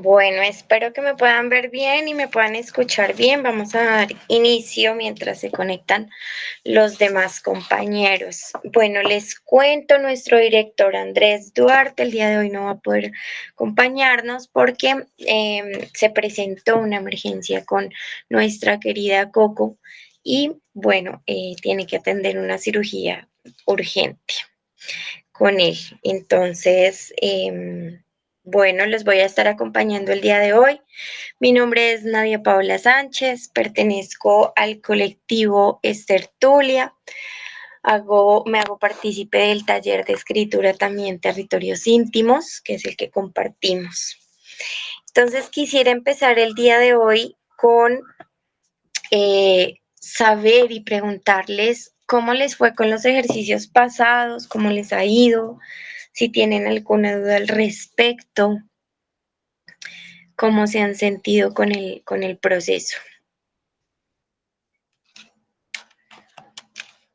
Bueno, espero que me puedan ver bien y me puedan escuchar bien. Vamos a dar inicio mientras se conectan los demás compañeros. Bueno, les cuento, nuestro director Andrés Duarte el día de hoy no va a poder acompañarnos porque se presentó una emergencia con nuestra querida Coco y bueno, tiene que atender una cirugía urgente con él. Entonces, bueno, los voy a estar acompañando el día de hoy. Mi nombre es Nadia Paula Sánchez, pertenezco al colectivo Estertulia. Me hago partícipe del taller de escritura también Territorios Íntimos, que es el que compartimos. Entonces quisiera empezar el día de hoy con saber y preguntarles cómo les fue con los ejercicios pasados, cómo les ha ido, si tienen alguna duda al respecto, cómo se han sentido con el proceso.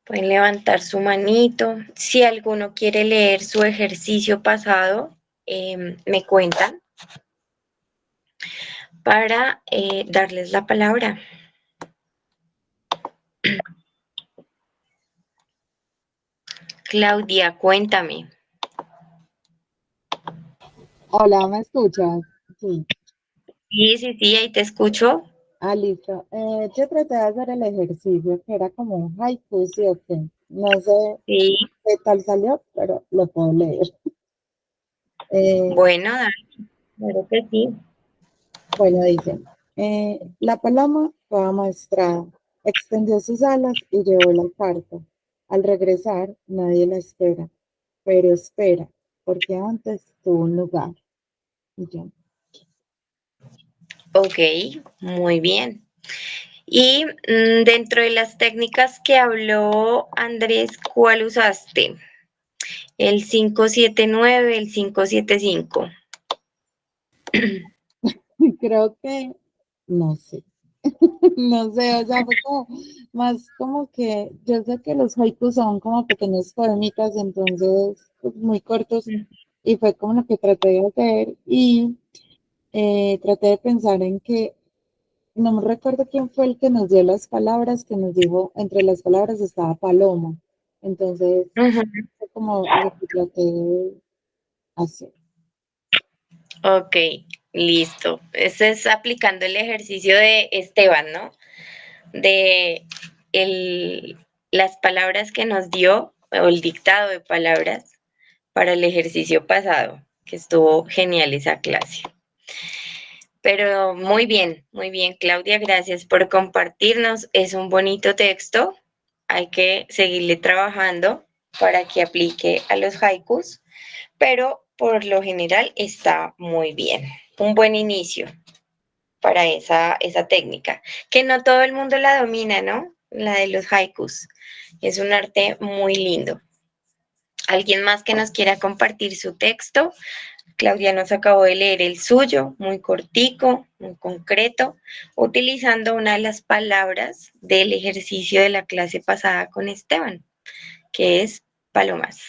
Pueden levantar su manito. Si alguno quiere leer su ejercicio pasado, me cuentan para darles la palabra. Claudia, cuéntame. Hola, ¿me escuchas? Sí. Sí, sí, sí, ahí te escucho. Listo. Yo traté de hacer el ejercicio que era como un haiku, ¿sí o qué? No sé Sí, qué tal salió, pero lo puedo leer. Eh, bueno, dale, claro que sí. bueno, dice, la paloma fue amaestrada, extendió sus alas y llevó la carta. Al regresar, nadie la espera, pero espera, porque antes tuvo un lugar. Y ya. Ok, muy bien. Y dentro de las técnicas que habló Andrés, ¿cuál usaste? El 579, el 575. Creo que, no sé. No sé, o sea, fue como más como que yo sé que los haikus son como pequeños poemitas, entonces pues, muy cortos, y fue como lo que traté de hacer y traté de pensar en que no me recuerdo quién fue el que nos dio las palabras, que nos dijo, entre las palabras estaba paloma, entonces Ujú. fue como lo que traté de hacer. Ok, listo. Ese es aplicando el ejercicio de Esteban, ¿no? De el, las palabras que nos dio, o el dictado de palabras para el ejercicio pasado, que estuvo genial esa clase. Pero muy bien, Claudia, gracias por compartirnos. Es un bonito texto. Hay que seguirle trabajando para que aplique a los haikus, pero por lo general está muy bien. Un buen inicio para esa técnica, que no todo el mundo la domina, ¿no? La de los haikus. Es un arte muy lindo. ¿Alguien más que nos quiera compartir su texto? Claudia nos acabó de leer el suyo, muy cortico, muy concreto, utilizando una de las palabras del ejercicio de la clase pasada con Esteban, que es palomas.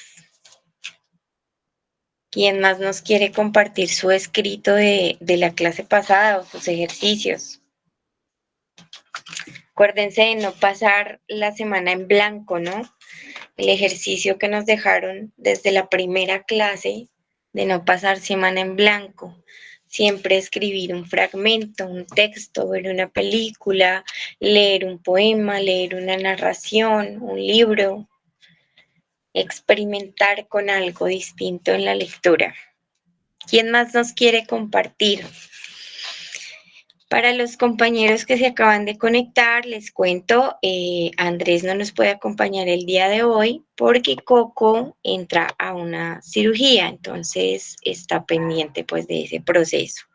¿Quién más nos quiere compartir su escrito de la clase pasada o sus ejercicios? Acuérdense de no pasar la semana en blanco, ¿no? El ejercicio que nos dejaron desde la primera clase de no pasar semana en blanco. Siempre escribir un fragmento, un texto, ver una película, leer un poema, leer una narración, un libro, experimentar con algo distinto en la lectura. ¿Quién más nos quiere compartir? Para los compañeros que se acaban de conectar, les cuento, Andrés no nos puede acompañar el día de hoy porque Coco entra a una cirugía, entonces está pendiente pues de ese proceso.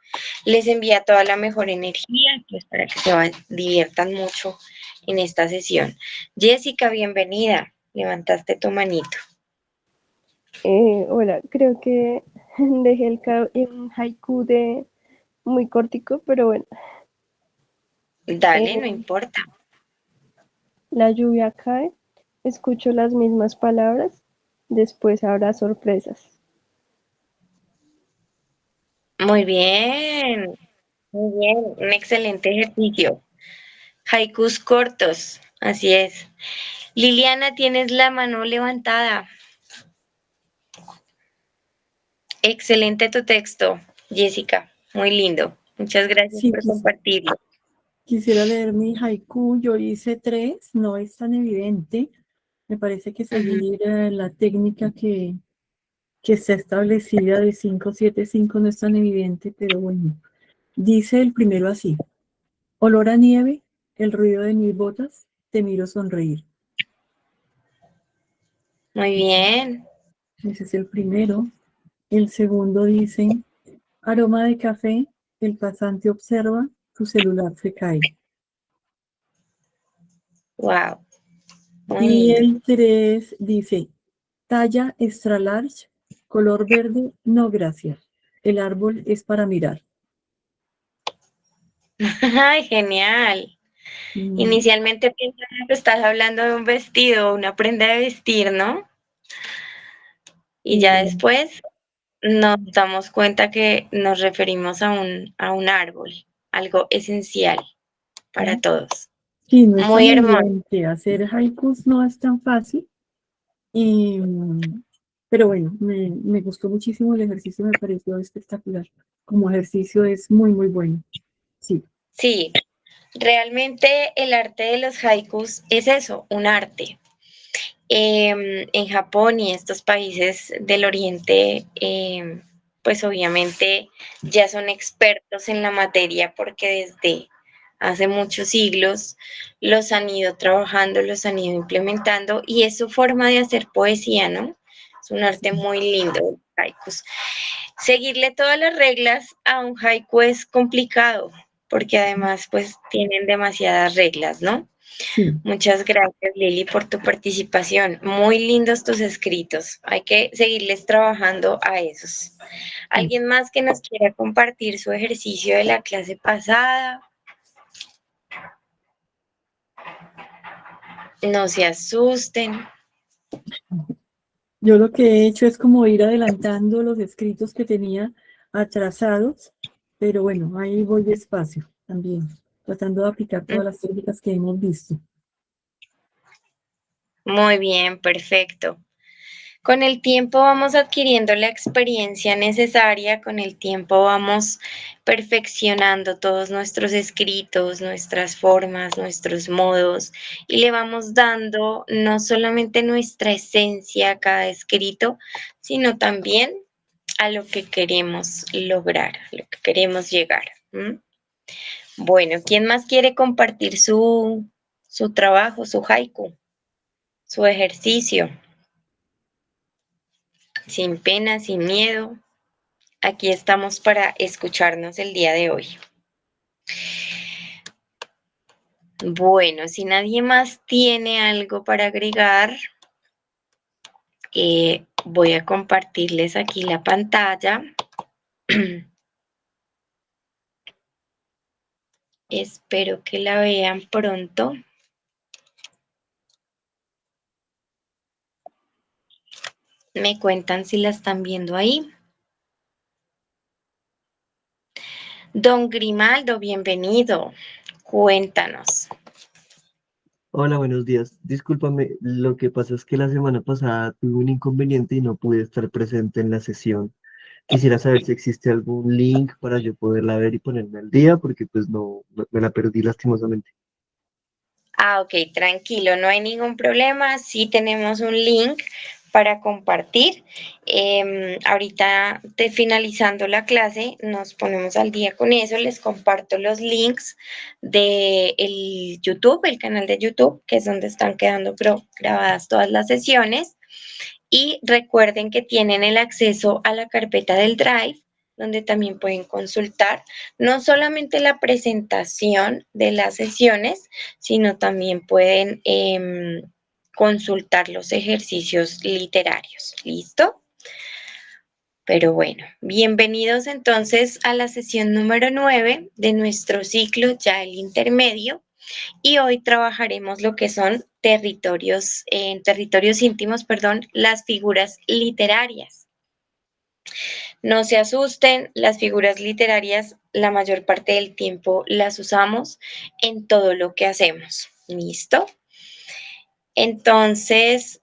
Les envía toda la mejor energía, pues para que diviertan mucho en esta sesión. Jessica, bienvenida. Levantaste tu manito. Hola, creo que dejé un haiku de muy cortico, pero bueno. Dale, no Eh, importa. la lluvia cae, escucho las mismas palabras, después habrá sorpresas. Muy bien, muy bien, un excelente ejercicio. Haikus cortos, así es. Liliana, tienes la mano levantada. Excelente tu texto, Jessica, muy lindo. Muchas gracias Sí, por compartirlo. quisiera leer mi haiku. Yo hice 3, no es tan evidente. Me parece que seguir la técnica que está establecida de 5, 7, 5 no es tan evidente, pero bueno. Dice el primero así: olor a nieve, el ruido de mis botas, te miro sonreír. Muy bien. Ese es el primero. El segundo dice: aroma de café, el pasante observa, tu celular se cae. Wow, muy Y lindo. el 3 dice: talla extra large, color verde, no gracias. El árbol es para mirar. Ay, genial. Mm, Inicialmente piensas que estás hablando de un vestido, una prenda de vestir, ¿no? Y ya y después nos damos cuenta que nos referimos a un árbol, algo esencial para todos. sí, no es tan Muy hermoso. evidente. Hacer haikus no es tan fácil. Y, pero bueno, me gustó muchísimo el ejercicio, me pareció espectacular. Como ejercicio es muy, muy bueno. Sí, Sí, realmente el arte de los haikus es eso, un arte. En Japón y estos países del Oriente, pues obviamente ya son expertos en la materia porque desde hace muchos siglos los han ido trabajando, los han ido implementando y es su forma de hacer poesía, ¿no? Es un arte sí, muy lindo, los haikus. Seguirle todas las reglas a un haiku es complicado porque además pues tienen demasiadas reglas, ¿no? sí. Muchas gracias, Lili, por tu participación. Muy lindos tus escritos. Hay que seguirles trabajando a esos. Sí. ¿Alguien más que nos quiera compartir su ejercicio de la clase pasada? No se asusten. Yo lo que he hecho es como ir adelantando los escritos que tenía atrasados, pero bueno, ahí voy despacio también, tratando de aplicar todas las técnicas que hemos visto. Muy bien, perfecto. Con el tiempo vamos adquiriendo la experiencia necesaria, con el tiempo vamos perfeccionando todos nuestros escritos, nuestras formas, nuestros modos y le vamos dando no solamente nuestra esencia a cada escrito, sino también a lo que queremos lograr, a lo que queremos llegar. ¿M? Bueno, ¿quién más quiere compartir su trabajo, su haiku, su ejercicio? Sin pena, sin miedo. Aquí estamos para escucharnos el día de hoy. Bueno, si nadie más tiene algo para agregar, voy a compartirles aquí la pantalla. Espero que la vean pronto. Me cuentan si la están viendo ahí. Don Grimaldo, bienvenido. Cuéntanos. Hola, buenos días. Discúlpame, lo que pasa es que la semana pasada tuve un inconveniente y no pude estar presente en la sesión. Quisiera saber si existe algún link para yo poderla ver y ponerme al día, porque pues me la perdí lastimosamente. Ah, ok, tranquilo, no hay ningún problema. Sí tenemos un link para compartir. Ahorita finalizando la clase, nos ponemos al día con eso. Les comparto los links de el YouTube, el canal de YouTube, que es donde están quedando grabadas todas las sesiones. Y recuerden que tienen el acceso a la carpeta del Drive, donde también pueden consultar no solamente la presentación de las sesiones, sino también pueden consultar los ejercicios literarios. ¿Listo? Pero bueno, bienvenidos entonces a la sesión número 9 de nuestro ciclo, ya el intermedio. Y hoy trabajaremos lo que son territorios íntimos, perdón, las figuras literarias. No se asusten, las figuras literarias la mayor parte del tiempo las usamos en todo lo que hacemos. ¿Listo? Entonces,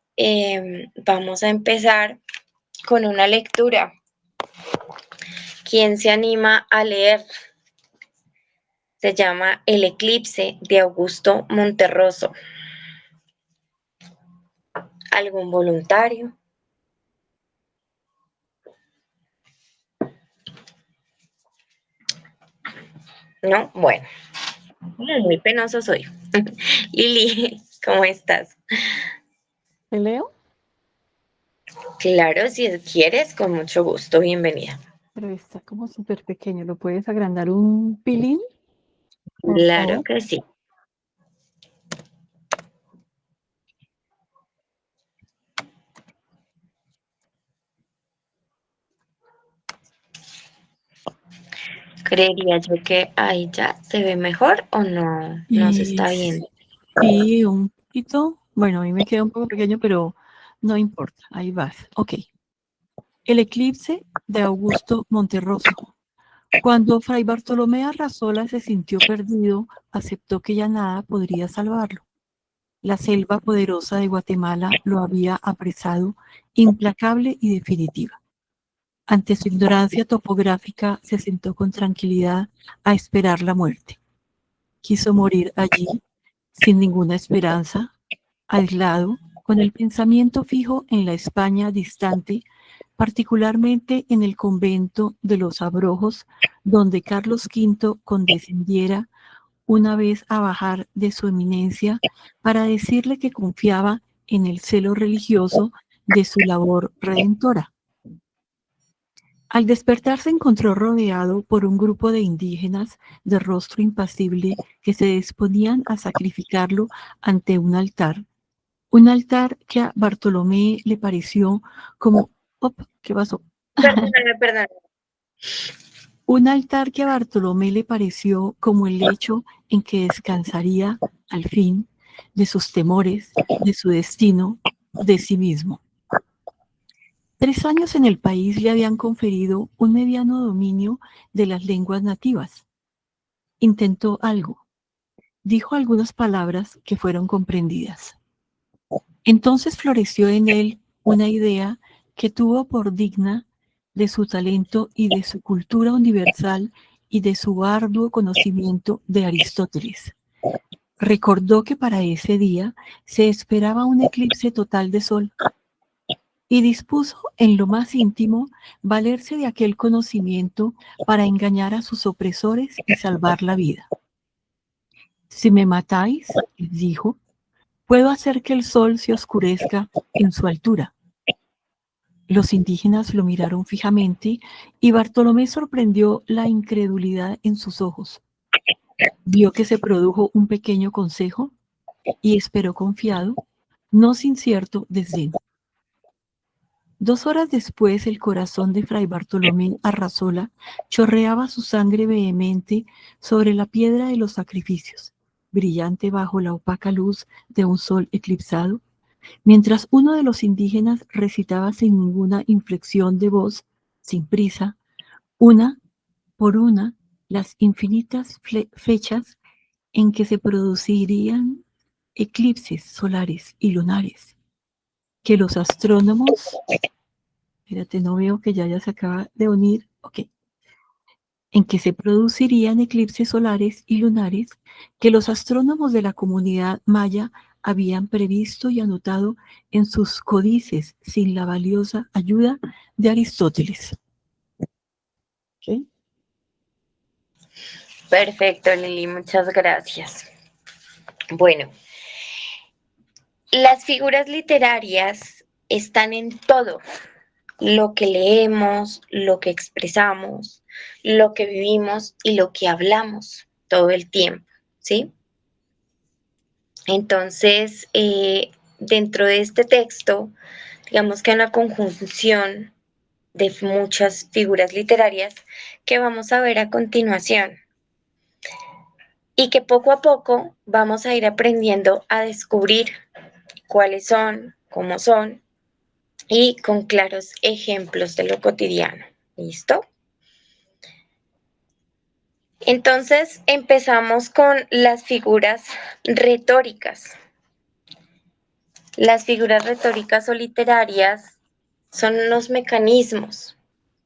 vamos a empezar con una lectura. ¿Quién se anima a leer? Se llama El eclipse de Augusto Monterroso. ¿Algún voluntario? ¿No? Bueno, muy penoso soy. Lili, ¿cómo estás? ¿Te leo? Claro, si quieres, con mucho gusto, bienvenida. Pero está como súper pequeño. ¿Lo puedes agrandar un pilín, por Claro favor? que sí. Creería yo que ahí ya se ve mejor o no se Y está viendo. sí, un poquito. Bueno, a mí me queda un poco pequeño, pero no importa. Ahí vas. Ok. El eclipse de Augusto Monterroso. Cuando Fray Bartolomé Arrazola se sintió perdido, aceptó que ya nada podría salvarlo. La selva poderosa de Guatemala lo había apresado, implacable y definitiva. Ante su ignorancia topográfica, se sentó con tranquilidad a esperar la muerte. Quiso morir allí, sin ninguna esperanza, aislado, con el pensamiento fijo en la España distante, particularmente en el convento de los Abrojos, donde Carlos V condescendiera una vez a bajar de su eminencia para decirle que confiaba en el celo religioso de su labor redentora. Al despertar se encontró rodeado por un grupo de indígenas de rostro impasible que se disponían a sacrificarlo ante un altar que a Bartolomé le pareció como... ¿Qué pasó? Perdóname. Un altar que a Bartolomé le pareció como el lecho en que descansaría, al fin, de sus temores, de su destino, de sí mismo. 3 años en el país le habían conferido un mediano dominio de las lenguas nativas. Intentó algo, dijo algunas palabras que fueron comprendidas. Entonces floreció en él una idea que tuvo por digna de su talento y de su cultura universal y de su arduo conocimiento de Aristóteles. Recordó que para ese día se esperaba un eclipse total de sol y dispuso en lo más íntimo valerse de aquel conocimiento para engañar a sus opresores y salvar la vida. Si me matáis, les dijo, puedo hacer que el sol se oscurezca en su altura. Los indígenas lo miraron fijamente y Bartolomé sorprendió la incredulidad en sus ojos. Vio que se produjo un pequeño consejo y esperó confiado, no sin cierto desdén. 2 horas después, el corazón de Fray Bartolomé Arrazola chorreaba su sangre vehemente sobre la piedra de los sacrificios, brillante bajo la opaca luz de un sol eclipsado, mientras uno de los indígenas recitaba sin ninguna inflexión de voz, sin prisa, una por una, las infinitas fechas en que se producirían eclipses solares y lunares, que los astrónomos, espérate, no veo que ya se acaba de unir, ok, en que se producirían eclipses solares y lunares que los astrónomos de la comunidad maya habían previsto y anotado en sus códices sin la valiosa ayuda de Aristóteles. ¿Okay? Perfecto, Lili, muchas gracias. Bueno, las figuras literarias están en todo lo que leemos, lo que expresamos, lo que vivimos y lo que hablamos todo el tiempo, ¿sí? Entonces, dentro de este texto, digamos que hay una conjunción de muchas figuras literarias que vamos a ver a continuación y que poco a poco vamos a ir aprendiendo a descubrir cuáles son, cómo son y con claros ejemplos de lo cotidiano, ¿Listo? Entonces empezamos con las figuras retóricas. Las figuras retóricas o literarias son unos mecanismos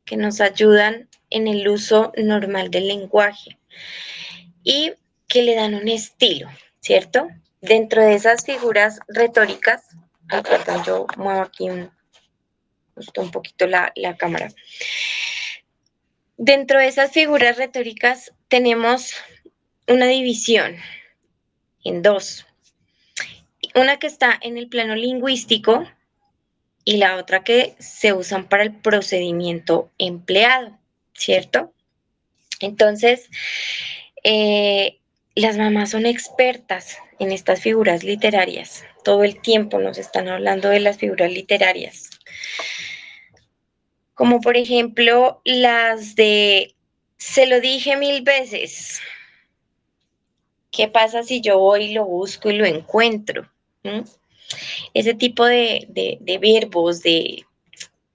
que nos ayudan en el uso normal del lenguaje y que le dan un estilo, ¿cierto? Dentro de esas figuras retóricas, perdón, yo muevo aquí justo un poquito la cámara. Dentro de esas figuras retóricas tenemos una división en dos. Una que está en el plano lingüístico y la otra que se usan para el procedimiento empleado, ¿cierto? Entonces, las mamás son expertas en estas figuras literarias. Todo el tiempo nos están hablando de las figuras literarias. Como por ejemplo las de se lo dije 1000 veces. ¿Qué pasa si yo voy y lo busco y lo encuentro? ¿Mm? Ese tipo de verbos, de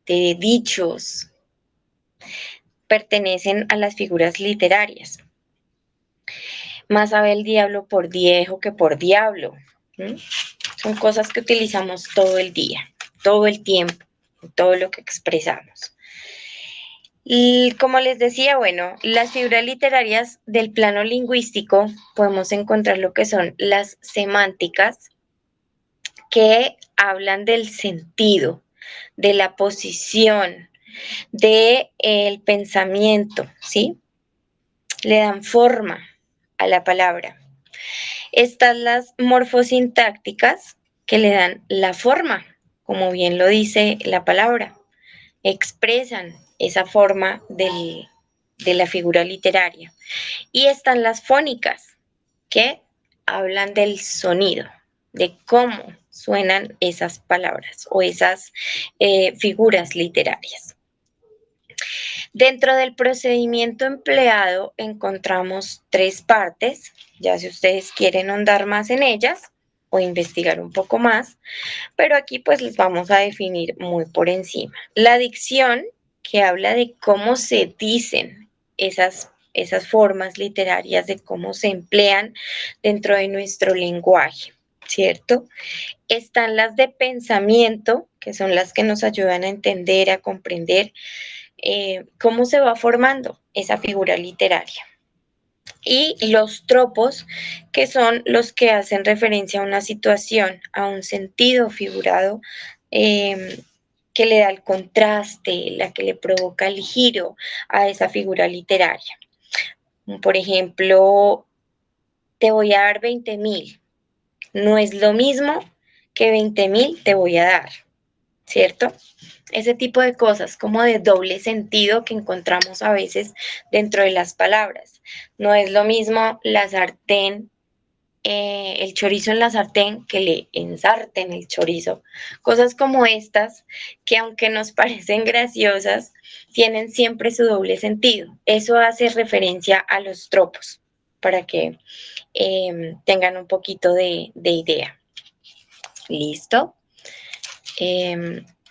dichos, pertenecen a las figuras literarias. Más sabe el diablo por viejo que por diablo. ¿Mm? Son cosas que utilizamos todo el día, todo el tiempo, todo lo que expresamos. Y como les decía, bueno, las figuras literarias del plano lingüístico podemos encontrar lo que son las semánticas, que hablan del sentido, de la posición, del pensamiento, ¿sí? Le dan forma a la palabra. Están las morfosintácticas, que le dan la forma, como bien lo dice la palabra, expresan esa forma de la figura literaria. Y están las fónicas, que hablan del sonido, de cómo suenan esas palabras o esas figuras literarias. Dentro del procedimiento empleado encontramos 3 partes, ya si ustedes quieren ahondar más en ellas o investigar un poco más, pero aquí pues les vamos a definir muy por encima. La dicción, que habla de cómo se dicen esas formas literarias, de cómo se emplean dentro de nuestro lenguaje, ¿cierto? Están las de pensamiento, que son las que nos ayudan a entender, a comprender cómo se va formando esa figura literaria. Y los tropos, que son los que hacen referencia a una situación, a un sentido figurado, que le da el contraste, la que le provoca el giro a esa figura literaria. Por ejemplo, te voy a dar 20.000. No es lo mismo que 20.000 te voy a dar, ¿cierto? Ese tipo de cosas como de doble sentido que encontramos a veces dentro de las palabras. No es lo mismo la sartén, el chorizo en la sartén, que le ensarten el chorizo. Cosas como estas que, aunque nos parecen graciosas, tienen siempre su doble sentido. Eso hace referencia a los tropos, para que tengan un poquito de idea. ¿Listo?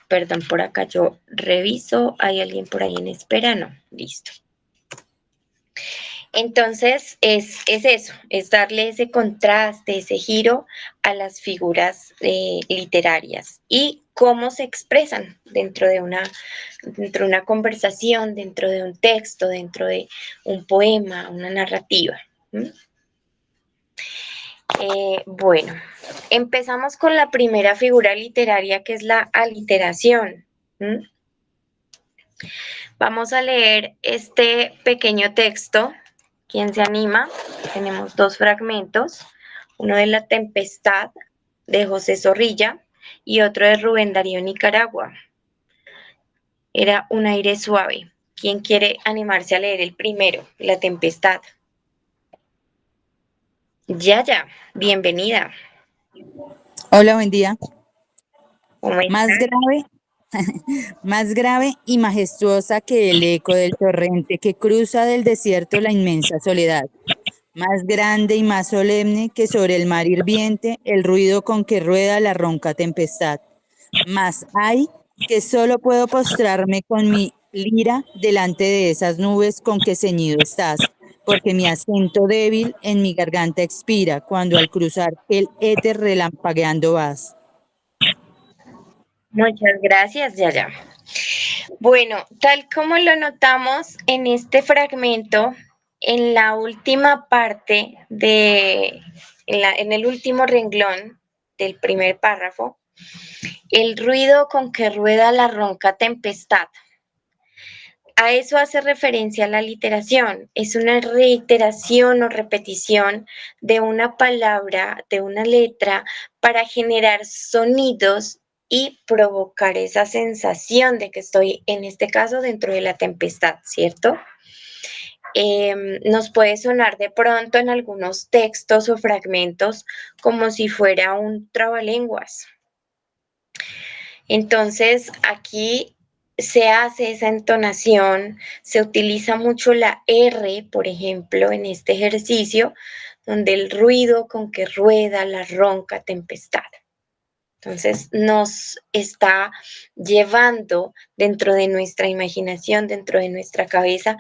Perdón, por acá yo reviso. ¿Hay alguien por ahí en espera? No, listo. Entonces, es eso, es darle ese contraste, ese giro a las figuras literarias y cómo se expresan dentro de una conversación, dentro de un texto, dentro de un poema, una narrativa. Bueno, empezamos con la primera figura literaria, que es la aliteración. Vamos a leer este pequeño texto. ¿Quién se anima? Tenemos 2 fragmentos, uno de La Tempestad, de José Zorrilla, y otro de Rubén Darío Nicaragua. Era un aire suave. ¿Quién quiere animarse a leer el primero, La Tempestad? Yaya, bienvenida. Hola, buen día. ¿Cómo estás? Más grave y majestuosa que el eco del torrente que cruza del desierto la inmensa soledad. Más grande y más solemne que sobre el mar hirviente el ruido con que rueda la ronca tempestad. Más hay que solo puedo postrarme con mi lira delante de esas nubes con que ceñido estás, porque mi acento débil en mi garganta expira cuando al cruzar el éter relampagueando vas. Muchas gracias, Yaya. Bueno, tal como lo notamos en este fragmento, en la última parte en el último renglón del primer párrafo, el ruido con que rueda la ronca tempestad. A eso hace referencia la literación. Es una reiteración o repetición de una palabra, de una letra, para generar sonidos y provocar esa sensación de que estoy, en este caso, dentro de la tempestad, ¿cierto? Nos puede sonar de pronto en algunos textos o fragmentos como si fuera un trabalenguas. Entonces, aquí se hace esa entonación, se utiliza mucho la R, por ejemplo, en este ejercicio, donde el ruido con que rueda la ronca tempestad. Entonces, nos está llevando dentro de nuestra imaginación, dentro de nuestra cabeza,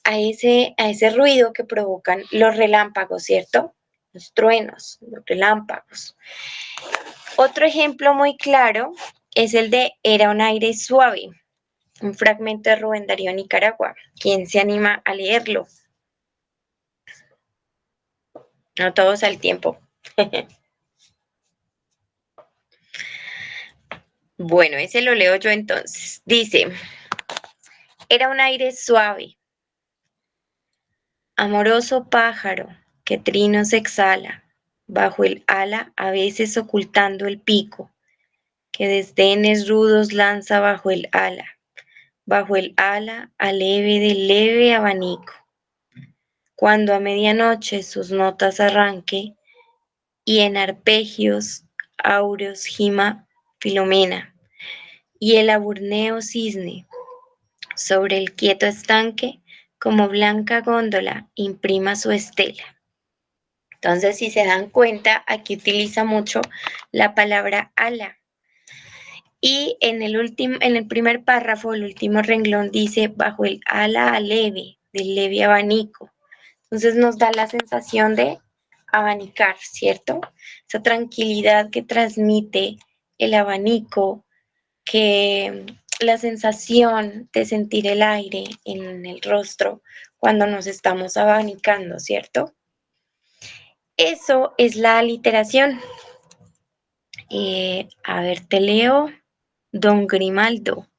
a ese ruido que provocan los relámpagos, ¿cierto? Los truenos, los relámpagos. Otro ejemplo muy claro es el de Era un aire suave, un fragmento de Rubén Darío Nicaragua. ¿Quién se anima a leerlo? No todos al tiempo. Bueno, ese lo leo yo entonces. Dice, era un aire suave, amoroso pájaro que trinos exhala, bajo el ala a veces ocultando el pico, que desdenes rudos lanza bajo el ala aleve de leve abanico. Cuando a medianoche sus notas arranque y en arpegios áureos gima Filomena y el aburneo cisne sobre el quieto estanque como blanca góndola imprima su estela. Entonces, si se dan cuenta, aquí utiliza mucho la palabra ala. Y en el primer párrafo, el último renglón dice bajo el ala aleve, del leve abanico. Entonces nos da la sensación de abanicar, ¿cierto? Esa tranquilidad que transmite el abanico, que la sensación de sentir el aire en el rostro cuando nos estamos abanicando, ¿cierto? Eso es la aliteración. A ver, te leo. Don Grimaldo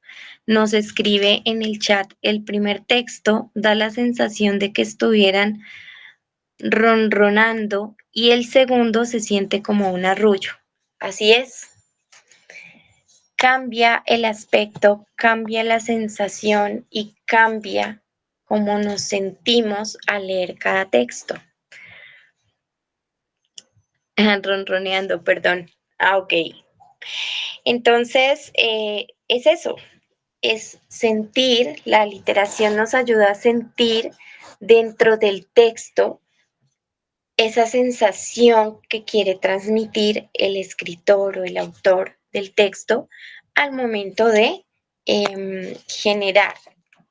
nos escribe en el chat el primer texto, da la sensación de que estuvieran ronronando y el segundo se siente como un arrullo. Así es. Cambia el aspecto, cambia la sensación y cambia cómo nos sentimos al leer cada texto. Ronroneando, perdón. Ok. Entonces, es eso, es sentir, la literación nos ayuda a sentir dentro del texto esa sensación que quiere transmitir el escritor o el autor del texto al momento de generar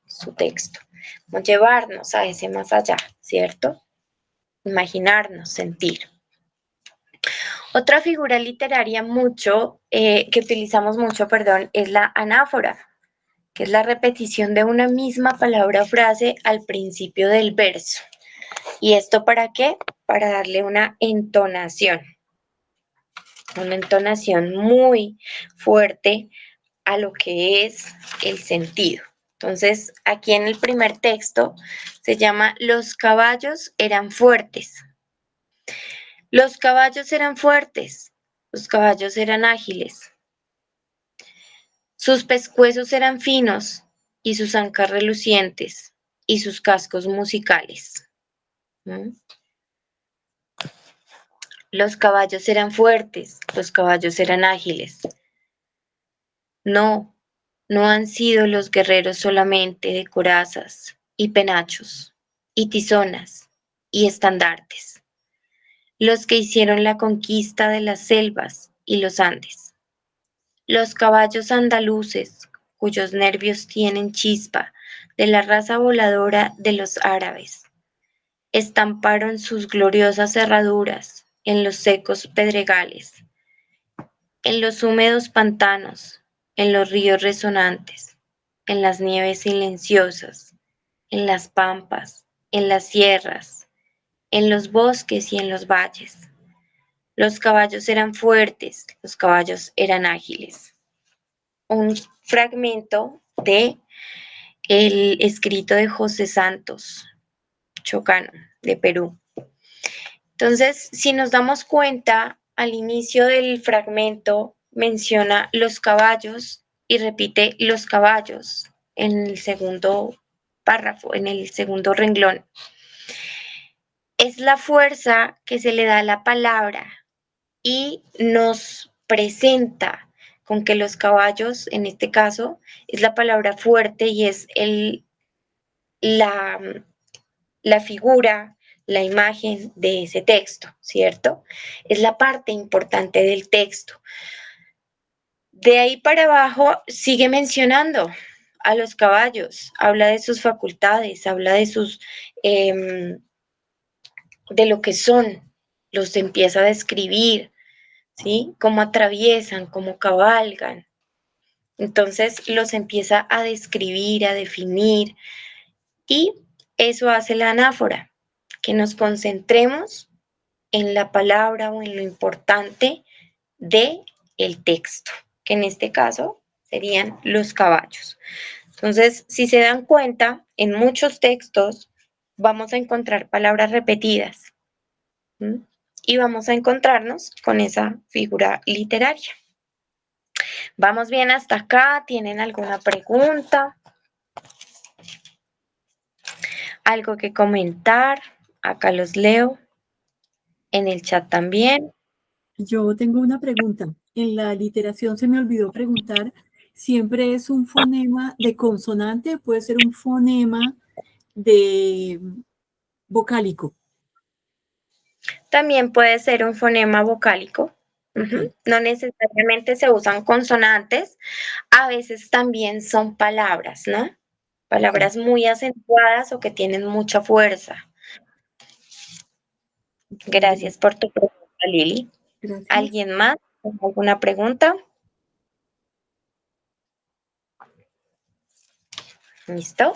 su texto, como llevarnos a ese más allá, ¿cierto? Imaginarnos, sentir. Otra figura literaria que utilizamos mucho, es la anáfora, que es la repetición de una misma palabra o frase al principio del verso. ¿Y esto para qué? Para darle una entonación muy fuerte a lo que es el sentido. Entonces, aquí en el primer texto se llama Los caballos eran fuertes. Los caballos eran fuertes, los caballos eran ágiles. Sus pescuezos eran finos y sus ancas relucientes y sus cascos musicales. ¿Mm? Los caballos eran fuertes, los caballos eran ágiles. No, no han sido los guerreros solamente de corazas y penachos y tizonas y estandartes, los que hicieron la conquista de las selvas y los Andes. Los caballos andaluces, cuyos nervios tienen chispa, de la raza voladora de los árabes. Estamparon sus gloriosas cerraduras en los secos pedregales, en los húmedos pantanos, en los ríos resonantes, en las nieves silenciosas, en las pampas, en las sierras, en los bosques y en los valles. Los caballos eran fuertes, los caballos eran ágiles. Un fragmento de el escrito de José Santos Chocano, de Perú. Entonces, si nos damos cuenta, al inicio del fragmento menciona los caballos y repite los caballos en el segundo párrafo, en el segundo renglón. Es la fuerza que se le da a la palabra y nos presenta con que los caballos, en este caso, es la palabra fuerte y es la, la figura, la imagen de ese texto, ¿cierto? Es la parte importante del texto. De ahí para abajo sigue mencionando a los caballos, habla de sus facultades, habla de sus, de lo que son, los empieza a describir, ¿sí? Cómo atraviesan, cómo cabalgan. Entonces los empieza a describir, a definir, y eso hace la anáfora, que nos concentremos en la palabra o en lo importante de el texto, que en este caso serían los caballos. Entonces, si se dan cuenta, en muchos textos vamos a encontrar palabras repetidas, ¿m? Y vamos a encontrarnos con esa figura literaria. ¿Vamos bien hasta acá? ¿Tienen alguna pregunta? ¿Algo que comentar? Acá los leo. En el chat también. Yo tengo una pregunta. En la literación se me olvidó preguntar, ¿siempre es un fonema de consonante? ¿Puede ser un fonema de vocálico? También puede ser un fonema vocálico. Ok. No necesariamente se usan consonantes, a veces también son palabras, ¿no? Palabras muy acentuadas o que tienen mucha fuerza. Ok, Gracias por tu pregunta, Lili. gracias. ¿Alguien más? ¿Con alguna pregunta? ¿Listo?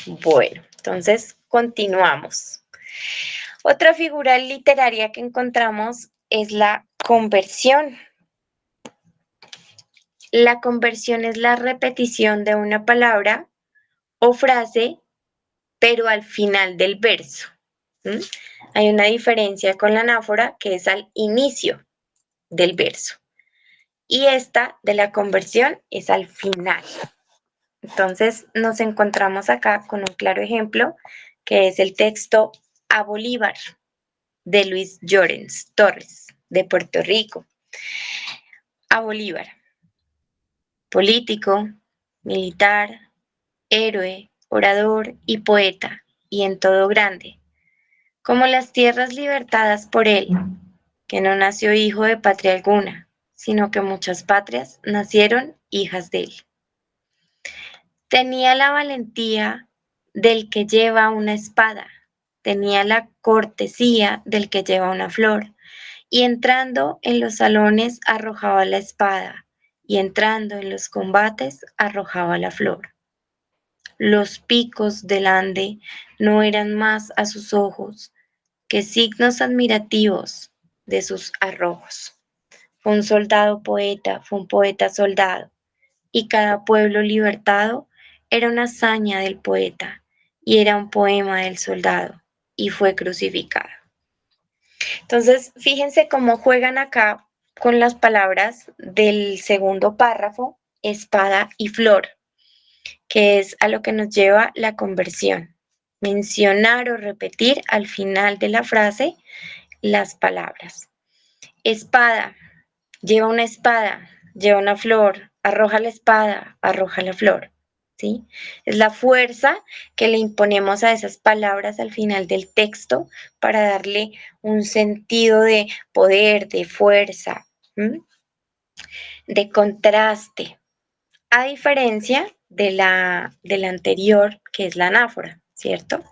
Bueno, entonces continuamos. Otra figura literaria que encontramos es la conversión. La conversión es la repetición de una palabra o frase, pero al final del verso. ¿Mm? Hay una diferencia con la anáfora, que es al inicio del verso. Y esta de la conversión es al final. Entonces nos encontramos acá con un claro ejemplo, que es el texto A Bolívar, de Luis Llorens Torres, de Puerto Rico. A Bolívar, político, militar, héroe, orador y poeta, y en todo grande, como las tierras libertadas por él, que no nació hijo de patria alguna, sino que muchas patrias nacieron hijas de él. Tenía la valentía del que lleva una espada, tenía la cortesía del que lleva una flor, y entrando en los salones arrojaba la espada, y entrando en los combates arrojaba la flor. Los picos del Ande no eran más a sus ojos que signos admirativos de sus arrojos. Fue un soldado poeta, fue un poeta soldado, y cada pueblo libertado era una hazaña del poeta, y era un poema del soldado, y fue crucificado. Entonces, fíjense cómo juegan acá con las palabras del segundo párrafo, espada y flor, que es a lo que nos lleva la conversión. Mencionar o repetir al final de la frase las palabras. Espada, lleva una flor, arroja la espada, arroja la flor. ¿Sí? Es la fuerza que le imponemos a esas palabras al final del texto para darle un sentido de poder, de fuerza, ¿m? De contraste. a diferencia de la anterior, que es la anáfora, ¿cierto?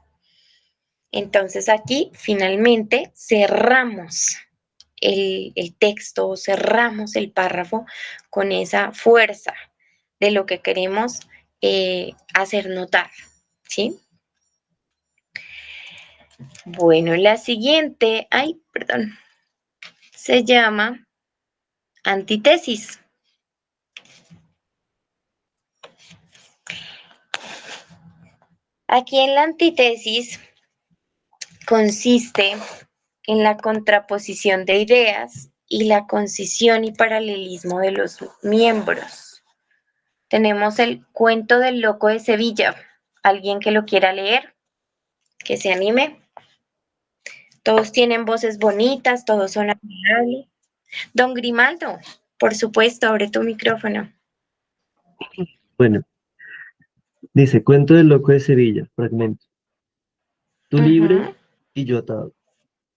Entonces aquí finalmente cerramos el texto, cerramos el párrafo con esa fuerza de lo que queremos hacer notar, ¿sí? Bueno, la siguiente, se llama antítesis. Aquí en la antítesis consiste en la contraposición de ideas y la concisión y paralelismo de los miembros. Tenemos el cuento del loco de Sevilla. ¿Alguien que lo quiera leer? Que se anime. Todos tienen voces bonitas, todos son agradables. Don Grimaldo, por supuesto, abre tu micrófono. Bueno, dice, cuento del loco de Sevilla, fragmento. Tú libre Ujú. y yo atado.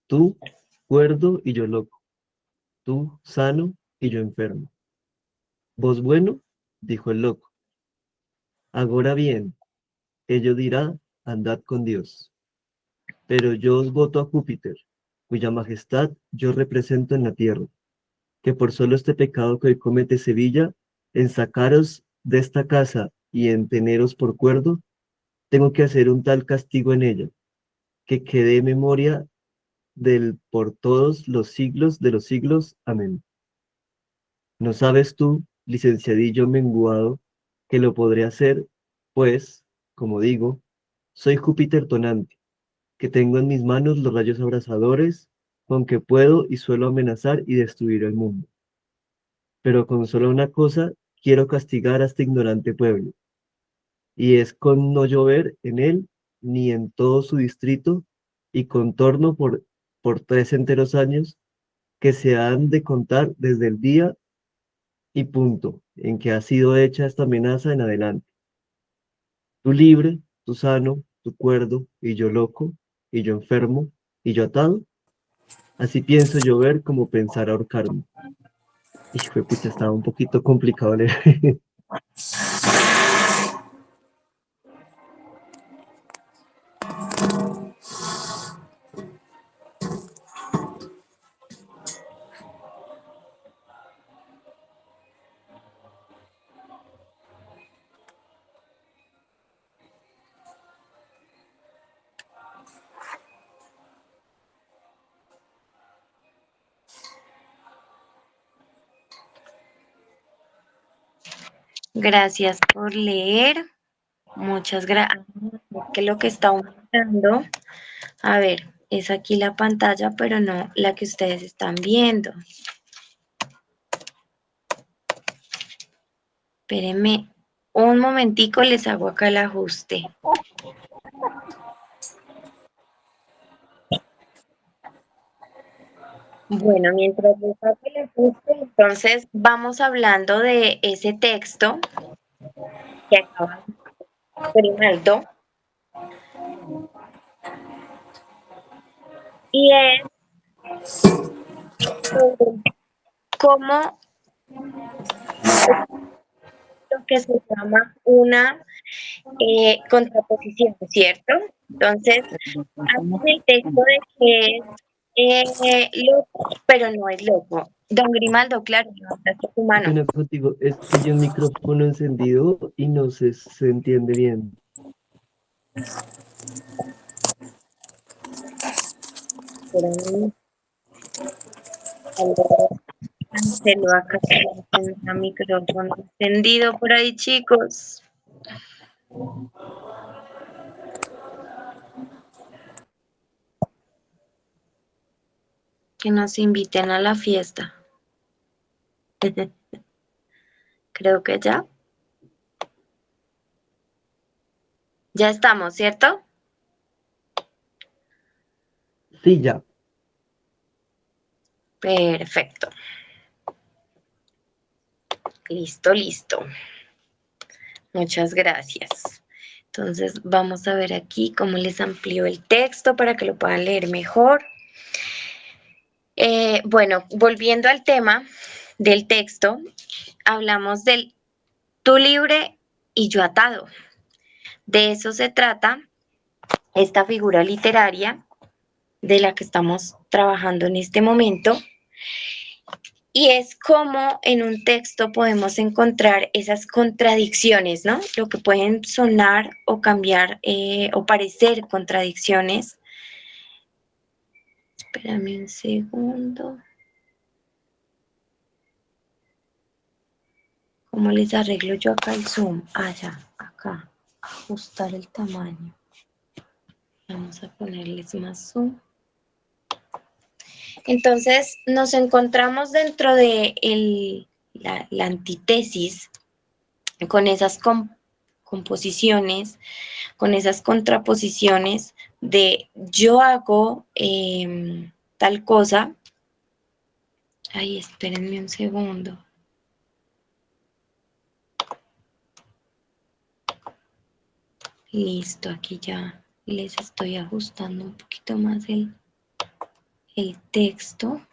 Tú cuerdo y yo loco. Tú sano y yo enfermo. ¿Vos bueno? Dijo el loco. Agora bien, ello dirá, andad con Dios. Pero yo os voto a Júpiter, cuya majestad yo represento en la tierra, que por solo este pecado que hoy comete Sevilla, en sacaros de esta casa y en teneros por cuerdo, tengo que hacer un tal castigo en ella, que quede memoria del por todos los siglos de los siglos. Amén. ¿No sabes tú, licenciadillo menguado, que lo podré hacer? Pues, como digo, soy Júpiter tonante, que tengo en mis manos los rayos abrasadores, con que puedo y suelo amenazar y destruir el mundo. Pero con solo una cosa quiero castigar a este ignorante pueblo, y es con no llover en él ni en todo su distrito y contorno por 3 enteros años que se han de contar desde el día y punto en que ha sido hecha esta amenaza en adelante. Tú libre, tú sano, tú cuerdo, y yo loco, y yo enfermo, y yo atado. Así pienso yo ver como pensar ahorcarme. Hijo de pucha, estaba un poquito complicado leer. Gracias por leer. Muchas gracias. Que lo que está aumentando, a ver, es aquí la pantalla, pero no la que ustedes están viendo. Espérenme un momentico, les hago acá el ajuste. Bueno, mientras les hago el ajuste, entonces vamos hablando de ese texto que acaba Grimaldo, y es sobre cómo lo que se llama una contraposición, ¿cierto? Entonces, hacen el texto de que es loco, pero no es loco. Don Grimaldo, claro, levantaste tu Qué mano. pena contigo, es que hay un micrófono encendido y no se entiende bien. Pero, cancelo acá el micrófono encendido por ahí, chicos. Que nos inviten a la fiesta. Creo que ya. Ya estamos, ¿cierto? Sí, ya. Perfecto. Listo, listo. Muchas gracias. Entonces vamos a ver aquí cómo les amplío el texto para que lo puedan leer mejor. Bueno, volviendo al tema del texto, hablamos del tú libre y yo atado. De eso se trata esta figura literaria de la que estamos trabajando en este momento. Y es como en un texto podemos encontrar esas contradicciones, ¿no? Lo que pueden sonar o cambiar o parecer contradicciones. Espérame un segundo. ¿Cómo les arreglo yo acá el zoom? Ah, ya, acá. Ajustar el tamaño. Vamos a ponerles más zoom. Entonces nos encontramos dentro de la antítesis con esas composiciones, con esas contraposiciones de yo hago tal cosa. Ay, espérenme un segundo. Listo, aquí ya les estoy ajustando un poquito más el texto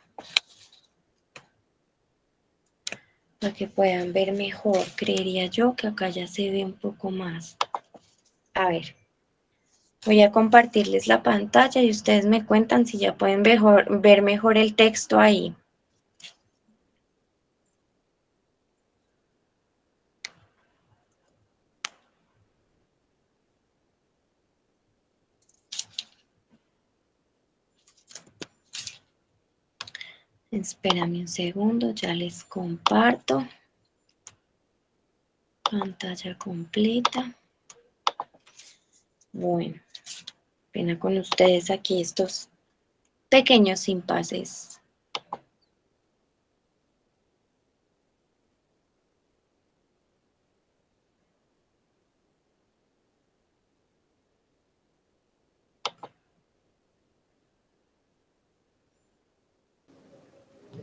para que puedan ver mejor. Creería yo que acá ya se ve un poco más. A ver, voy a compartirles la pantalla y ustedes me cuentan si ya pueden ver mejor el texto ahí. Espérame un segundo, ya les comparto. Pantalla completa. Bueno, pena con ustedes aquí estos pequeños impases.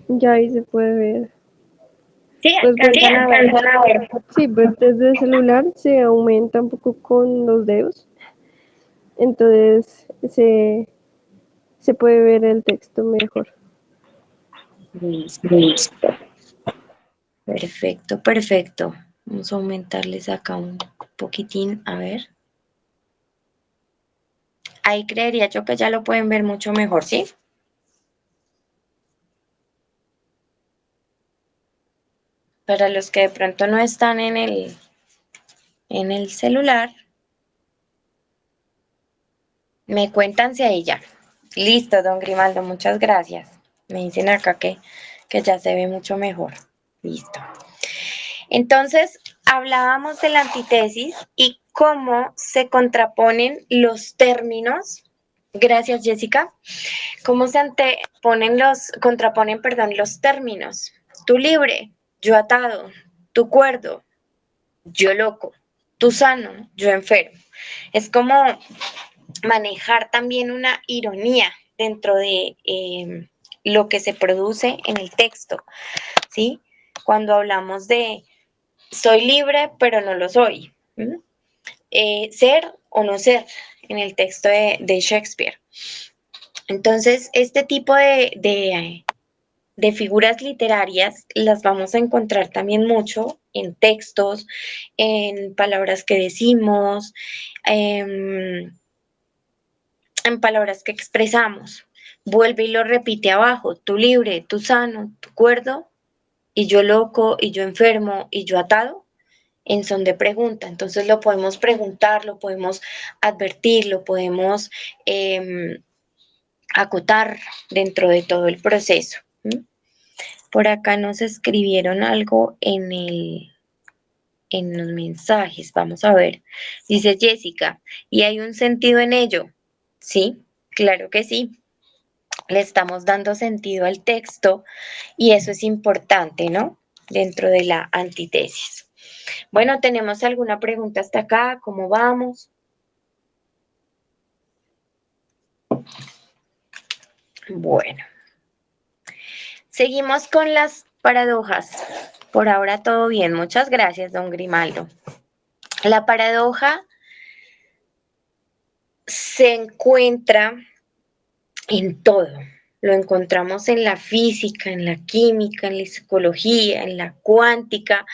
Ya ahí se puede ver. Sí, Pues alcanzan a ver. sí, pues desde el celular se aumenta un poco con los dedos. Entonces se puede ver el texto mejor. Listo. Perfecto, perfecto. Vamos a aumentarles acá un poquitín, a ver. Ahí creería yo que ya lo pueden ver mucho mejor, ¿sí? Para los que de pronto no están en el celular, me cuentan si ahí ya. Listo, don Grimaldo, muchas gracias. Me dicen acá que ya se ve mucho mejor. Listo. Entonces, hablábamos de la antítesis y cómo se contraponen los términos. Gracias, Jessica. Cómo se contraponen, perdón, los términos. Tú libre, yo atado, tú cuerdo, yo loco, tú sano, yo enfermo. Es como manejar también una ironía dentro de lo que se produce en el texto, ¿sí? Cuando hablamos de soy libre, pero no lo soy. Ser o no ser en el texto de Shakespeare. Entonces, este tipo de figuras literarias las vamos a encontrar también mucho en textos, en palabras que decimos, en palabras que expresamos. Vuelve y lo repite abajo, tú libre, tú sano, tú cuerdo, y yo loco, y yo enfermo, y yo atado, en son de pregunta. Entonces lo podemos preguntar, lo podemos advertir, lo podemos acotar dentro de todo el proceso. Por acá nos escribieron algo en los mensajes. Vamos a ver. Dice Jessica, ¿y hay un sentido en ello? Sí, claro que sí. Le estamos dando sentido al texto y eso es importante, ¿no? Dentro de la antítesis. Bueno, ¿tenemos alguna pregunta hasta acá? ¿Cómo vamos? Bueno. Seguimos con las paradojas. Por ahora todo bien. Muchas gracias, don Grimaldo. La paradoja se encuentra en todo. Lo encontramos en la física, en la química, en la psicología, en la cuántica,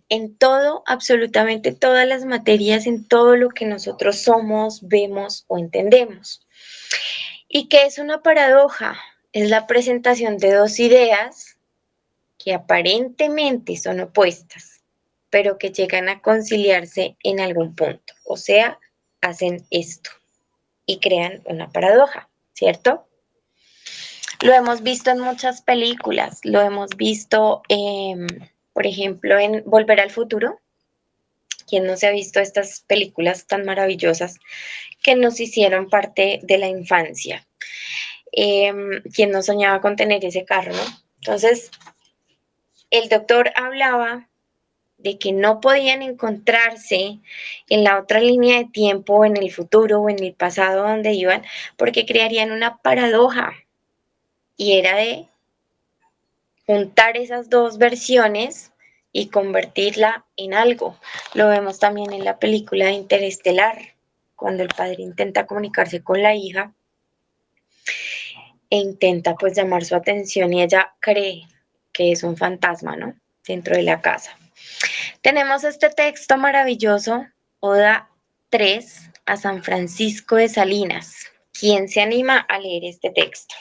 en todo, absolutamente todas las materias, en todo lo que nosotros somos, vemos o entendemos. ¿Y qué es una paradoja? Es la presentación de dos ideas que aparentemente son opuestas, pero que llegan a conciliarse en algún punto. O sea, hacen esto y crean una paradoja, ¿cierto? Lo hemos visto en muchas películas, lo hemos visto, por ejemplo, en Volver al Futuro. ¿Quién no se ha visto estas películas tan maravillosas que nos hicieron parte de la infancia? ¿Quién no soñaba con tener ese carro, no? Entonces, el doctor hablaba de que no podían encontrarse en la otra línea de tiempo, en el futuro o en el pasado donde iban, porque crearían una paradoja. Y era de juntar esas dos versiones y convertirla en algo. Lo vemos también en la película de Interestelar, cuando el padre intenta comunicarse con la hija e intenta pues llamar su atención y ella cree que es un fantasma, ¿no? Dentro de la casa. Tenemos este texto maravilloso, Oda 3 a San Francisco de Salinas. ¿Quién se anima a leer este texto?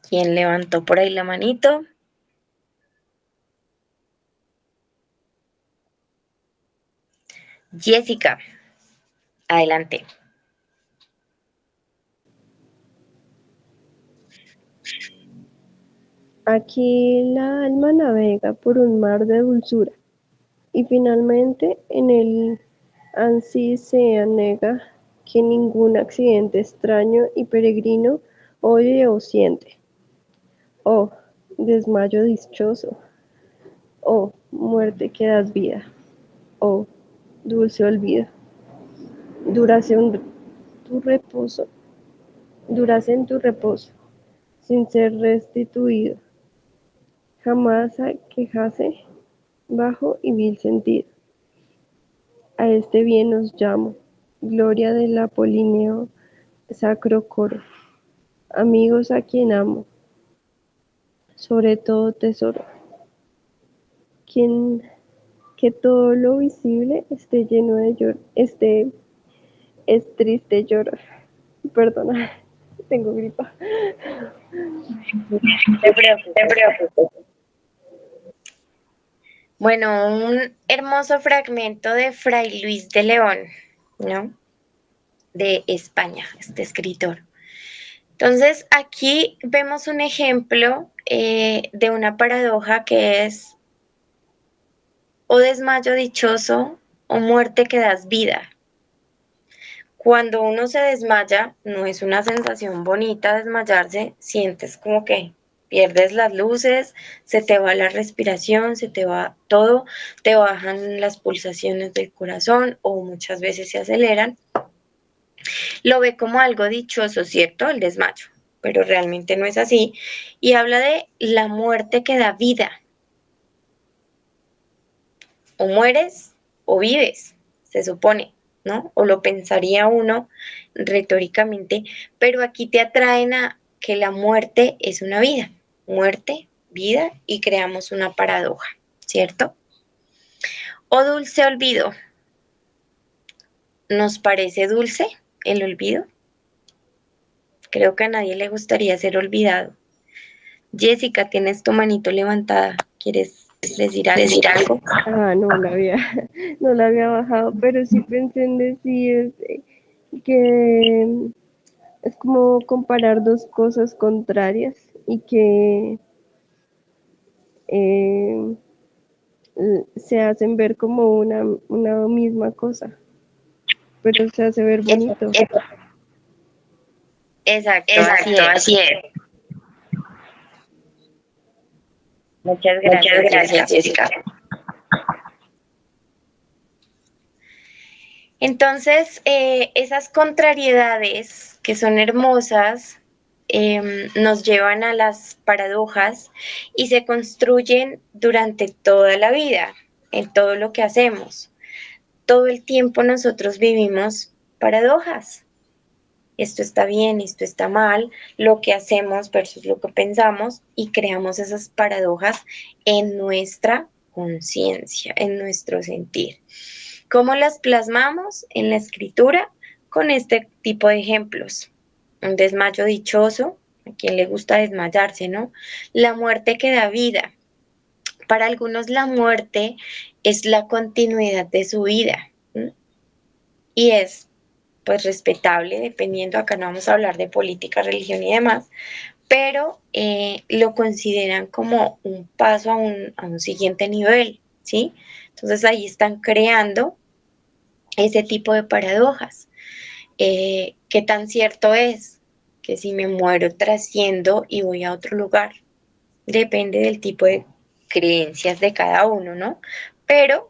¿Quién levantó por ahí la manito? Jessica, adelante. Aquí la alma navega por un mar de dulzura y finalmente en el ansí se anega que ningún accidente extraño y peregrino oye o siente. Oh, desmayo dichoso. Oh, muerte que das vida. Oh, dulce olvido. Durase tu reposo. Durase en tu reposo, sin ser restituido. Jamás quejase bajo y vil sentido. A este bien os llamo, gloria del apolíneo sacro coro. Amigos a quien amo, sobre todo tesoro. Quien que todo lo visible esté lleno de lloro, es triste llorar. Perdona, tengo gripa. Te preocupes. Bueno, un hermoso fragmento de Fray Luis de León, ¿no? De España, este escritor. Entonces, aquí vemos un ejemplo de una paradoja que es o desmayo dichoso o muerte que das vida. Cuando uno se desmaya, no es una sensación bonita desmayarse, sientes como que pierdes las luces, se te va la respiración, se te va todo, te bajan las pulsaciones del corazón o muchas veces se aceleran. Lo ve como algo dichoso, ¿cierto? El desmayo, pero realmente no es así. Y habla de la muerte que da vida. O mueres o vives, se supone, ¿no? O lo pensaría uno retóricamente, pero aquí te atraen a que la muerte es una vida. Muerte, vida, y creamos una paradoja, ¿cierto? O dulce olvido. ¿Nos parece dulce el olvido? Creo que a nadie le gustaría ser olvidado. Jessica, tienes tu manito levantada. ¿Quieres decir algo? No la había bajado, pero sí pensé en decir que es como comparar dos cosas contrarias y que eh, se hacen ver como una misma cosa, pero se hace ver bonito. Exacto, así es. Muchas gracias, Jessica. Entonces, esas contrariedades que son hermosas nos llevan a las paradojas y se construyen durante toda la vida, en todo lo que hacemos. Todo el tiempo nosotros vivimos paradojas. esto está bien, esto está mal, lo que hacemos versus lo que pensamos, y creamos esas paradojas en nuestra conciencia, en nuestro sentir. ¿Cómo las plasmamos en la escritura? Con este tipo de ejemplos. Un desmayo dichoso, a quien le gusta desmayarse, ¿no? La muerte que da vida. Para algunos la muerte es la continuidad de su vida, ¿m? Y es pues respetable, dependiendo, acá no vamos a hablar de política, religión y demás, pero lo consideran como un paso a un siguiente nivel, ¿sí? Entonces ahí están creando ese tipo de paradojas. ¿Qué tan cierto es que si me muero trasciendo y voy a otro lugar? Depende del tipo de creencias de cada uno, ¿no? Pero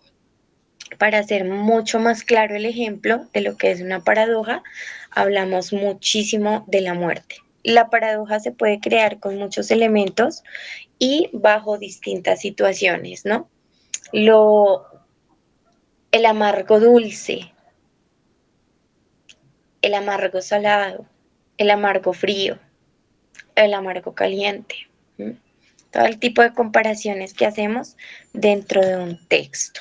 para hacer mucho más claro el ejemplo de lo que es una paradoja, hablamos muchísimo de la muerte. La paradoja se puede crear con muchos elementos y bajo distintas situaciones, ¿no? El amargo dulce, el amargo salado, el amargo frío, el amargo caliente. ¿M? Todo el tipo de comparaciones que hacemos dentro de un texto.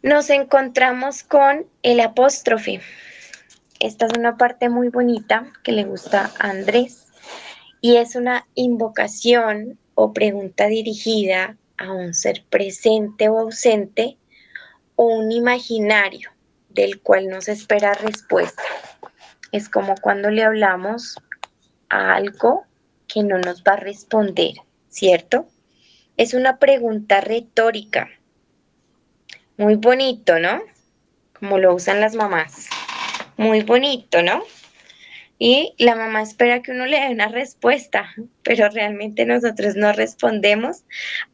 Nos encontramos con el apóstrofe. Esta es una parte muy bonita que le gusta a Andrés, y es una invocación o pregunta dirigida a un ser presente o ausente, o un imaginario del cual no se espera respuesta. Es como cuando le hablamos a algo que no nos va a responder, ¿cierto? Es una pregunta retórica. Muy bonito, ¿no? Como lo usan las mamás. Muy bonito, ¿no? Y la mamá espera que uno le dé una respuesta, pero realmente nosotros no respondemos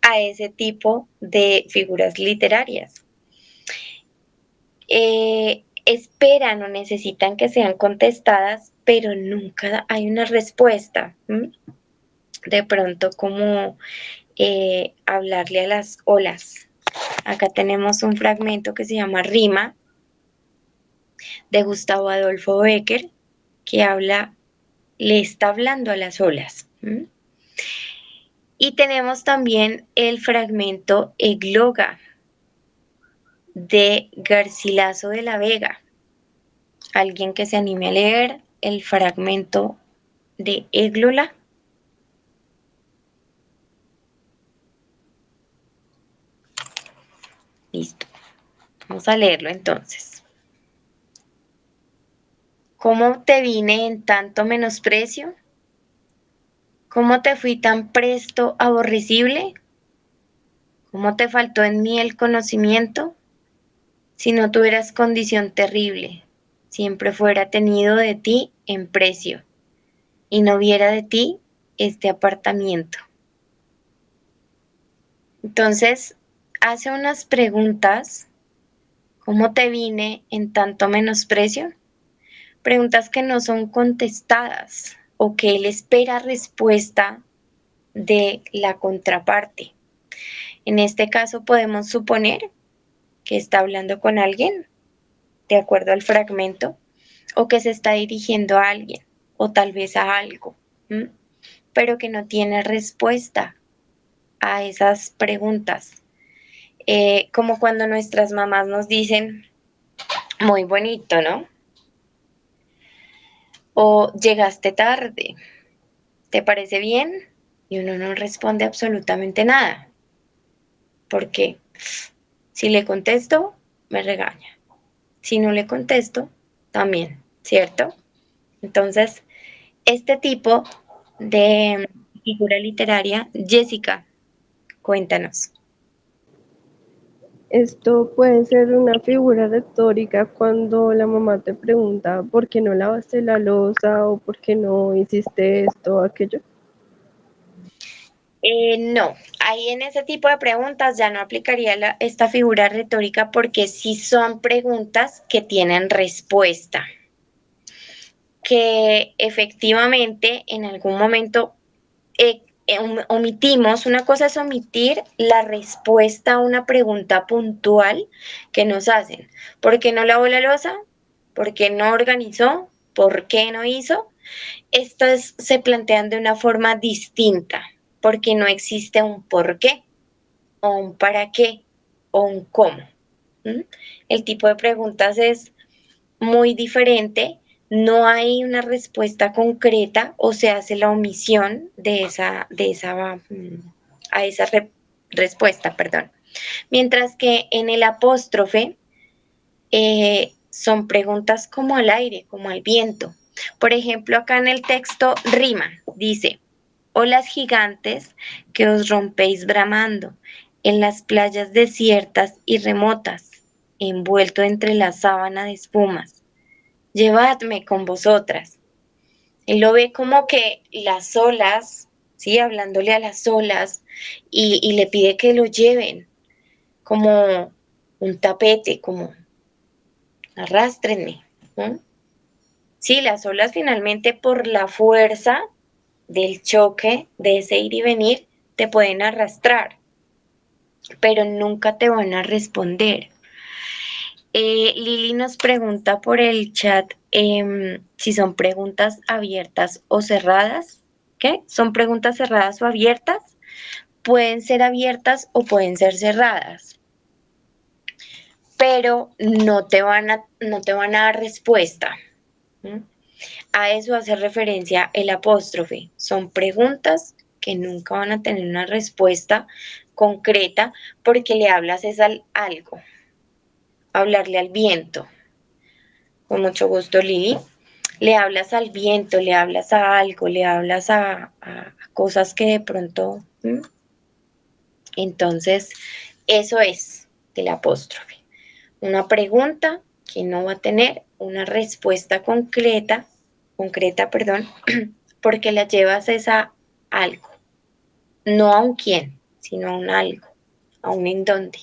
a ese tipo de figuras literarias. Esperan o necesitan que sean contestadas, pero nunca hay una respuesta. ¿M? De pronto, como hablarle a las olas. Acá tenemos un fragmento que se llama Rima, de Gustavo Adolfo Bécquer, que le está hablando a las olas. ¿M? Y tenemos también el fragmento Egloga, de Garcilaso de la Vega. Alguien que se anime a leer el fragmento de Égloga. Listo. Vamos a leerlo entonces. ¿Cómo te vine en tanto menosprecio? ¿Cómo te fui tan presto aborrecible? ¿Cómo te faltó en mí el conocimiento? Si no tuvieras condición terrible, siempre fuera tenido de ti en precio, y no viera de ti este apartamiento. Entonces, hace unas preguntas. ¿Cómo te vine en tanto menosprecio? Preguntas que no son contestadas, o que él espera respuesta de la contraparte. En este caso podemos suponer que está hablando con alguien, de acuerdo al fragmento, o que se está dirigiendo a alguien, o tal vez a algo, pero que no tiene respuesta a esas preguntas. Como cuando nuestras mamás nos dicen, muy bonito, ¿no? O llegaste tarde, ¿te parece bien? Y uno no responde absolutamente nada. ¿Por qué? Si le contesto, me regaña. Si no le contesto, también, ¿cierto? Entonces, este tipo de figura literaria, Jessica, cuéntanos. Esto puede ser una figura retórica cuando la mamá te pregunta por qué no lavaste la loza o por qué no hiciste esto o aquello. No, ahí en ese tipo de preguntas ya no aplicaría esta figura retórica, porque sí son preguntas que tienen respuesta, que efectivamente en algún momento omitimos. Una cosa es omitir la respuesta a una pregunta puntual que nos hacen. ¿Por qué no lavo la loza? ¿Por qué no organizó? ¿Por qué no hizo? Estas se plantean de una forma distinta, porque no existe un por qué, o un para qué, o un cómo. ¿Mm? El tipo de preguntas es muy diferente, no hay una respuesta concreta o se hace la omisión a esa respuesta, perdón. Mientras que en el apóstrofe son preguntas como al aire, como al viento. Por ejemplo, acá en el texto rima, dice, olas gigantes que os rompéis bramando en las playas desiertas y remotas, envuelto entre la sábana de espumas. Llevadme con vosotras. Él lo ve como que las olas, ¿sí? Hablándole a las olas y le pide que lo lleven como un tapete, como arrástrenme, ¿no? Sí, las olas finalmente por la fuerza del choque, de ese ir y venir, te pueden arrastrar, pero nunca te van a responder. Lili nos pregunta por el chat si son preguntas abiertas o cerradas. ¿Qué? ¿Son preguntas cerradas o abiertas? Pueden ser abiertas o pueden ser cerradas, pero no te van a dar respuesta. ¿Mm? A eso hace referencia el apóstrofe. Son preguntas que nunca van a tener una respuesta concreta porque le hablas es al algo, hablarle al viento. Con mucho gusto, Lili. Le hablas al viento, le hablas a algo, le hablas a cosas que de pronto... ¿Mm? Entonces, eso es el apóstrofe. Una pregunta que no va a tener una respuesta concreta, perdón, porque la llevas es a algo, no a un quién, sino a un algo, a un en dónde.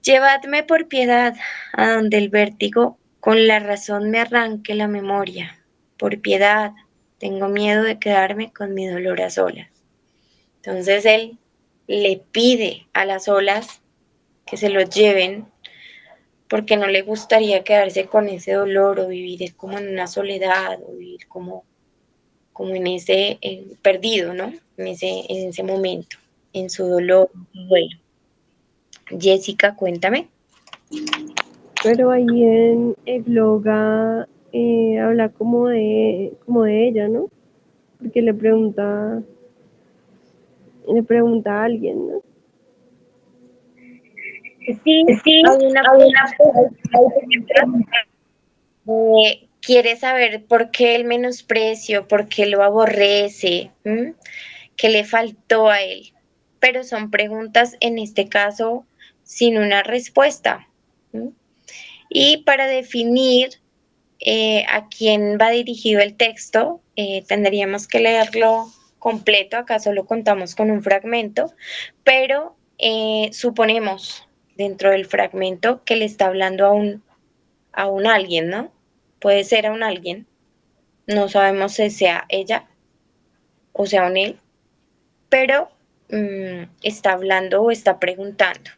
Llevadme por piedad a donde el vértigo con la razón me arranque la memoria. Por piedad, tengo miedo de quedarme con mi dolor a solas. Entonces él le pide a las olas que se lo lleven porque no le gustaría quedarse con ese dolor o vivir como en una soledad o vivir como en ese perdido, ¿no? En ese momento, en su dolor, en su duelo. Jessica, cuéntame. Pero ahí en Egloga habla como de ella, ¿no? Porque le pregunta a alguien, ¿no? Sí, hay una pregunta. Quiere saber por qué el menosprecio, por qué lo aborrece, qué le faltó a él. Pero son preguntas, en este caso, sin una respuesta. Y para definir a quién va dirigido el texto, tendríamos que leerlo completo, acá solo contamos con un fragmento, pero suponemos dentro del fragmento que le está hablando a un alguien, ¿no? Puede ser a un alguien, no sabemos si sea ella o sea un él, pero está hablando o está preguntando.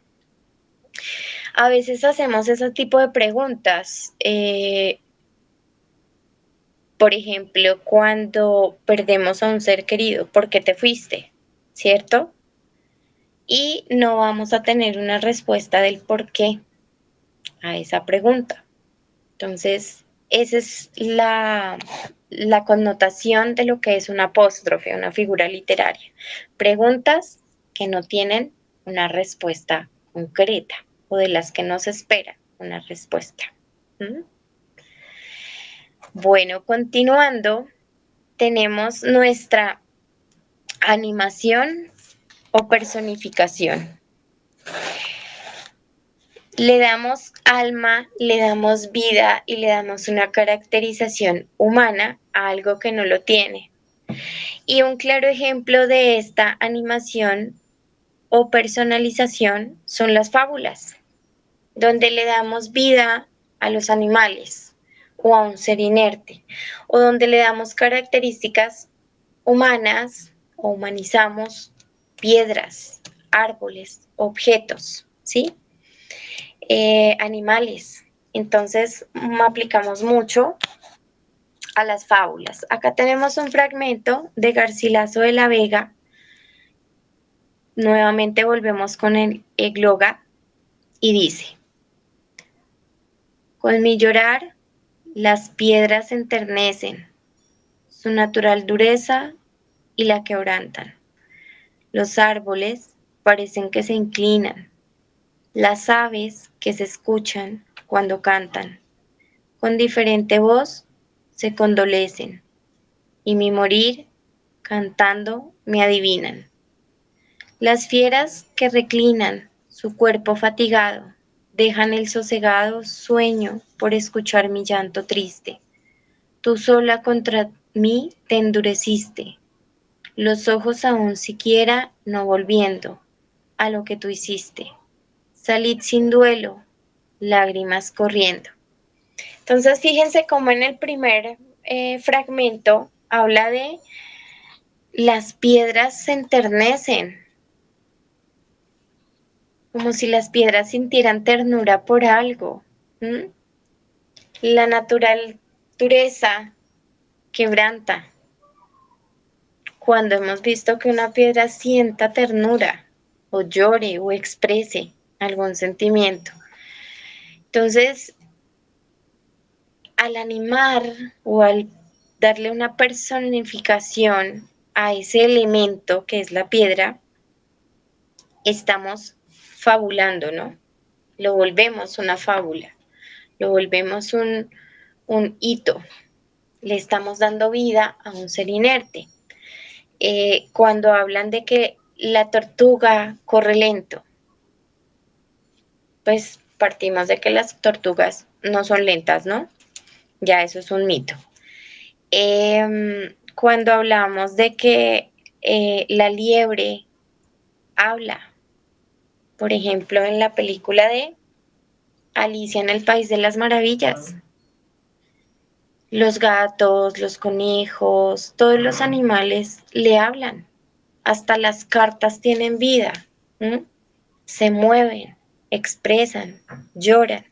A veces hacemos ese tipo de preguntas. Por ejemplo, cuando perdemos a un ser querido, ¿por qué te fuiste? ¿Cierto? Y no vamos a tener una respuesta del por qué a esa pregunta. Entonces, esa es la connotación de lo que es un apóstrofe, una figura literaria. Preguntas que no tienen una respuesta concreta o de las que no se espera una respuesta. ¿Mm? Bueno, continuando, tenemos nuestra animación o personificación. Le damos alma, le damos vida y le damos una caracterización humana a algo que no lo tiene. Y un claro ejemplo de esta animación o personalización son las fábulas, donde le damos vida a los animales o a un ser inerte, o donde le damos características humanas o humanizamos piedras, árboles, objetos, ¿sí? Animales, Entonces, aplicamos mucho a las fábulas. Acá tenemos un fragmento de Garcilaso de la Vega. Nuevamente volvemos con el egloga y dice: con mi llorar las piedras se enternecen, su natural dureza y la quebrantan. Los árboles parecen que se inclinan, las aves que se escuchan cuando cantan, con diferente voz se condolecen, y mi morir, cantando, me adivinan. Las fieras que reclinan su cuerpo fatigado, dejan el sosegado sueño por escuchar mi llanto triste. Tú sola contra mí te endureciste, los ojos aún siquiera no volviendo a lo que tú hiciste. Salid sin duelo, lágrimas corriendo. Entonces, fíjense cómo en el primer fragmento habla de las piedras se enternecen, como si las piedras sintieran ternura por algo. ¿Mm? La natural dureza quebranta. Cuando hemos visto que una piedra sienta ternura, o llore, o exprese algún sentimiento. Entonces, al animar o al darle una personificación a ese elemento que es la piedra, estamos fabulando, ¿no? Lo volvemos una fábula, lo volvemos un hito, le estamos dando vida a un ser inerte. Cuando hablan de que la tortuga corre lento, pues partimos de que las tortugas no son lentas, ¿no? Ya eso es un mito. Cuando hablamos de que la liebre habla, por ejemplo, en la película de Alicia en el País de las Maravillas, los gatos, los conejos, todos los animales le hablan, hasta las cartas tienen vida, ¿m? Se mueven, expresan, lloran.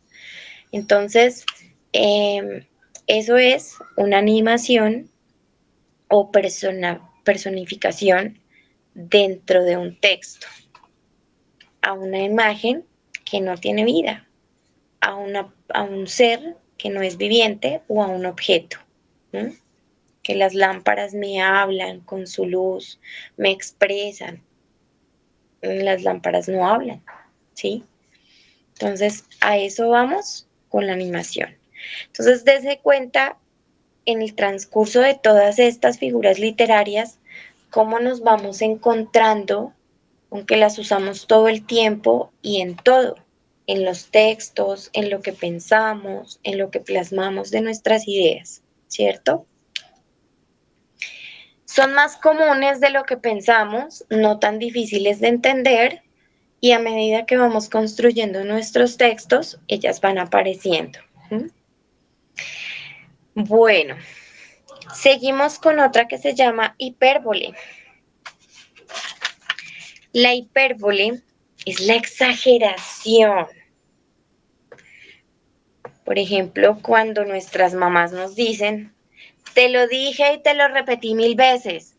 Entonces, eso es una animación o personificación dentro de un texto, a una imagen que no tiene vida, a un ser que no es viviente o a un objeto. ¿Mm? Que las lámparas me hablan con su luz, me expresan. Las lámparas no hablan, ¿sí? Entonces, a eso vamos con la animación. Entonces, dése cuenta en el transcurso de todas estas figuras literarias, cómo nos vamos encontrando, aunque las usamos todo el tiempo y en todo, en los textos, en lo que pensamos, en lo que plasmamos de nuestras ideas, ¿cierto? Son más comunes de lo que pensamos, no tan difíciles de entender, y a medida que vamos construyendo nuestros textos, ellas van apareciendo. ¿Mm? Bueno, seguimos con otra que se llama hipérbole. La hipérbole es la exageración. Por ejemplo, cuando nuestras mamás nos dicen, te lo dije y te lo repetí 1000 veces.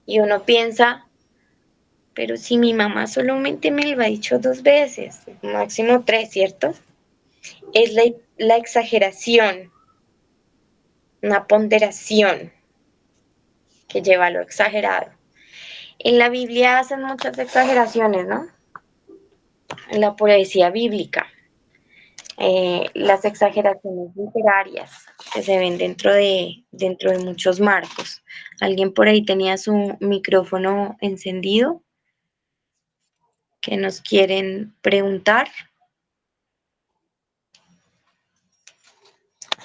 Y uno piensa, pero si mi mamá solamente me lo ha dicho 2 veces, máximo 3, ¿cierto? Es la exageración, una ponderación que lleva a lo exagerado. En la Biblia hacen muchas exageraciones, ¿no? En la poesía bíblica. Las exageraciones literarias que se ven dentro de muchos marcos. ¿Alguien por ahí tenía su micrófono encendido? ¿Que nos quieren preguntar?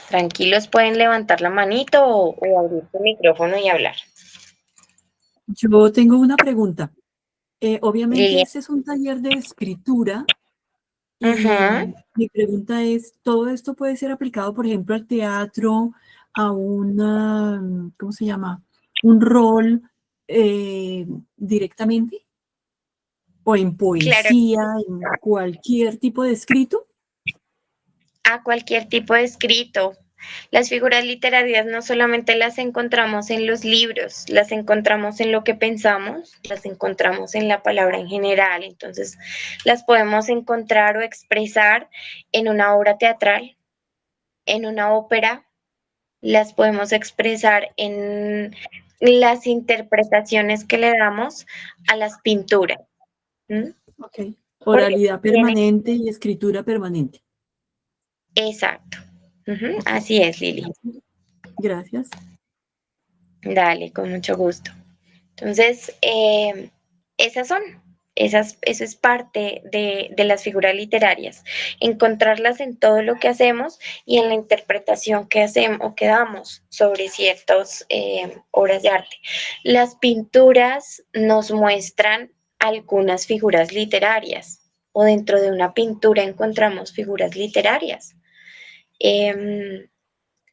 Tranquilos, pueden levantar la manito o abrir su micrófono y hablar. Yo tengo una pregunta. Obviamente Lilian. este es un taller de escritura y Ajá. mi pregunta es, ¿todo esto puede ser aplicado, por ejemplo, al teatro, a una, ¿cómo se llama? Un rol directamente? ¿O en Claro, poesía, en cualquier tipo de escrito? a cualquier tipo de escrito. Las figuras literarias no solamente las encontramos en los libros, las encontramos en lo que pensamos, las encontramos en la palabra en general. Entonces, las podemos encontrar o expresar en una obra teatral, en una ópera, las podemos expresar en las interpretaciones que le damos a las pinturas. Ok. Oralidad permanente y escritura permanente. Exacto. Así es, Lili. Gracias. Dale, con mucho gusto. Entonces, eso es parte de las figuras literarias, encontrarlas en todo lo que hacemos y en la interpretación que hacemos o que damos sobre ciertas obras de arte. Las pinturas nos muestran algunas figuras literarias o dentro de una pintura encontramos figuras literarias.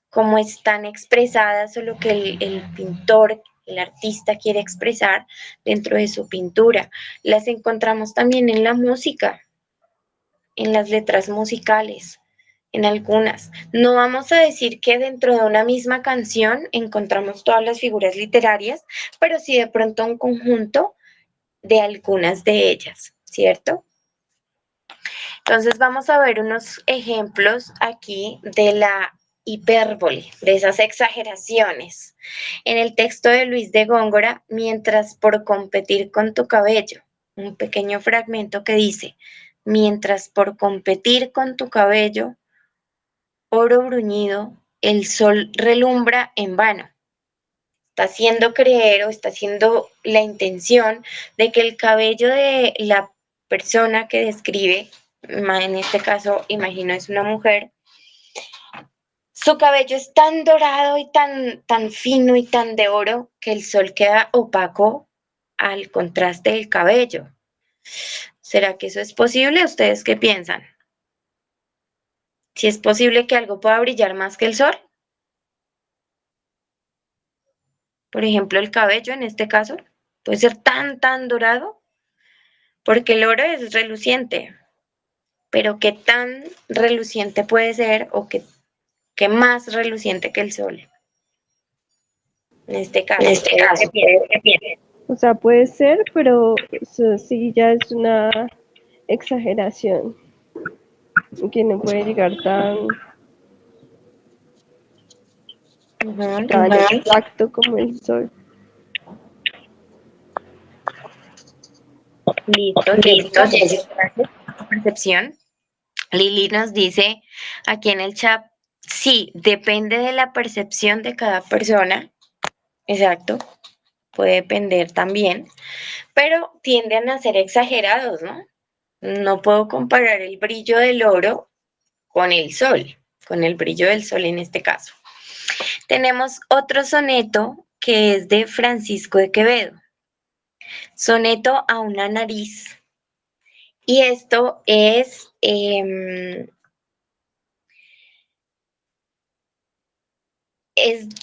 Cómo están expresadas o lo que el pintor, el artista quiere expresar dentro de su pintura. Las encontramos también en la música, en las letras musicales, en algunas. No vamos a decir que dentro de una misma canción encontramos todas las figuras literarias, pero sí de pronto un conjunto de algunas de ellas, ¿cierto? Entonces vamos a ver unos ejemplos aquí de la hipérbole, de esas exageraciones. En el texto de Luis de Góngora, mientras por competir con tu cabello, un pequeño fragmento que dice, mientras por competir con tu cabello, oro bruñido, el sol relumbra en vano. Está haciendo creer o está haciendo la intención de que el cabello de la persona que describe, en este caso imagino es una mujer, su cabello es tan dorado y tan fino y tan de oro que el sol queda opaco al contraste del cabello. ¿Será que eso es posible? ¿Ustedes qué piensan? ¿Si es posible que algo pueda brillar más que el sol? Por ejemplo, el cabello en este caso puede ser tan dorado, porque el oro es reluciente, pero ¿qué tan reluciente puede ser o qué más reluciente que el sol? En este caso, ¿qué piensan? O sea, puede ser, pero sí ya es una exageración que no puede llegar tan exacto como el sol. Listo, Jessy, gracias por tu percepción. Lili nos dice aquí en el chat, sí, depende de la percepción de cada persona, exacto, puede depender también, pero tienden a ser exagerados, ¿no? No puedo comparar el brillo del oro con el sol, con el brillo del sol en este caso. Tenemos otro soneto que es de Francisco de Quevedo, soneto a una nariz. Y esto es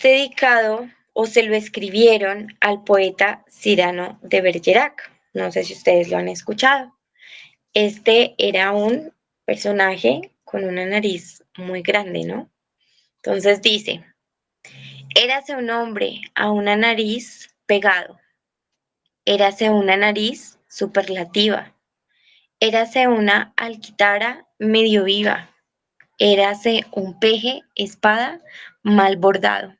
dedicado o se lo escribieron al poeta Cyrano de Bergerac. No sé si ustedes lo han escuchado. Este era un personaje con una nariz muy grande, ¿no? Entonces dice, érase un hombre a una nariz pegado, érase una nariz superlativa, érase una alquitara medio viva, érase un peje espada mal bordado.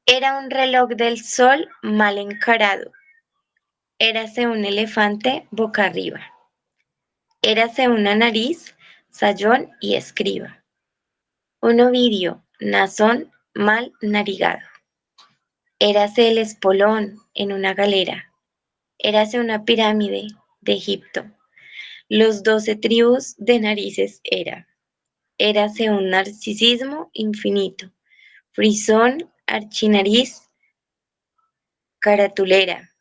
Era un reloj del sol mal encarado, érase un elefante boca arriba, érase una nariz, sayón y escriba, un ovidio, nazón mal narigado, érase el espolón en una galera, érase una pirámide de Egipto, los 12 tribus de narices érase un narcisismo infinito, frisón, archinariz, caratulera,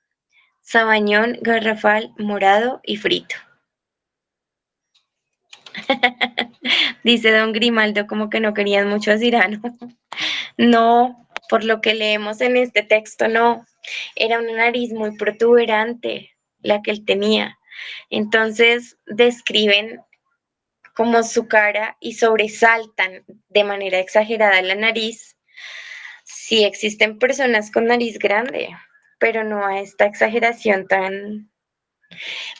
sabañón, garrafal, morado y frito. Dice don Grimaldo como que no querían mucho a Cyrano. No, por lo que leemos en este texto, no. Era una nariz muy protuberante la que él tenía. Entonces describen como su cara y sobresaltan de manera exagerada la nariz. Sí existen personas con nariz grande, pero no a esta exageración tan...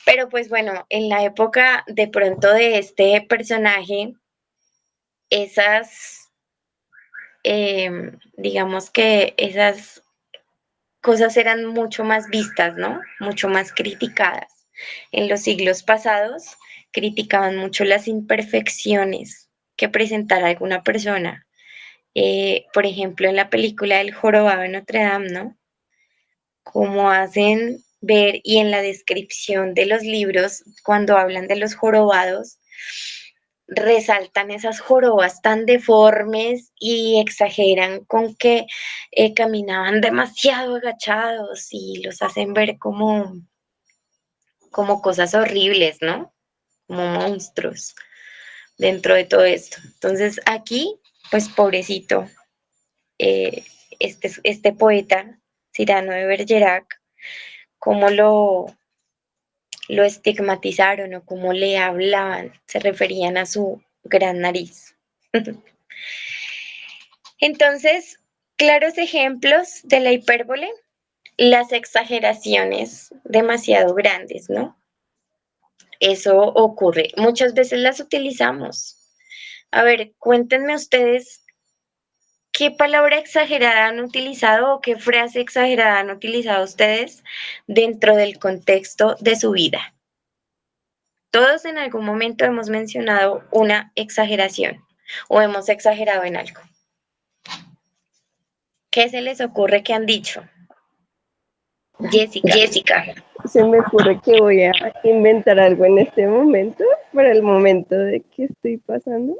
Pero pues bueno, en la época de pronto de este personaje, esas, digamos que esas cosas eran mucho más vistas, ¿no? Mucho más criticadas. En los siglos pasados criticaban mucho las imperfecciones que presentara alguna persona. Por ejemplo, en la película El Jorobado de Notre Dame, ¿no? Como hacen ver y en la descripción de los libros, cuando hablan de los jorobados, resaltan esas jorobas tan deformes y exageran con que caminaban demasiado agachados y los hacen ver como cosas horribles, ¿no? Como monstruos dentro de todo esto. Entonces aquí, pues pobrecito, este poeta, Cyrano de Bergerac, cómo lo estigmatizaron o cómo le hablaban, se referían a su gran nariz. Entonces, claros ejemplos de la hipérbole, las exageraciones demasiado grandes, ¿no? Eso ocurre. Muchas veces las utilizamos. A ver, cuéntenme ustedes qué palabra exagerada han utilizado o qué frase exagerada han utilizado ustedes dentro del contexto de su vida. Todos en algún momento hemos mencionado una exageración o hemos exagerado en algo. ¿Qué se les ocurre que han dicho? Jessica. Se me ocurre que voy a inventar algo en este momento, para el momento de que estoy pasando.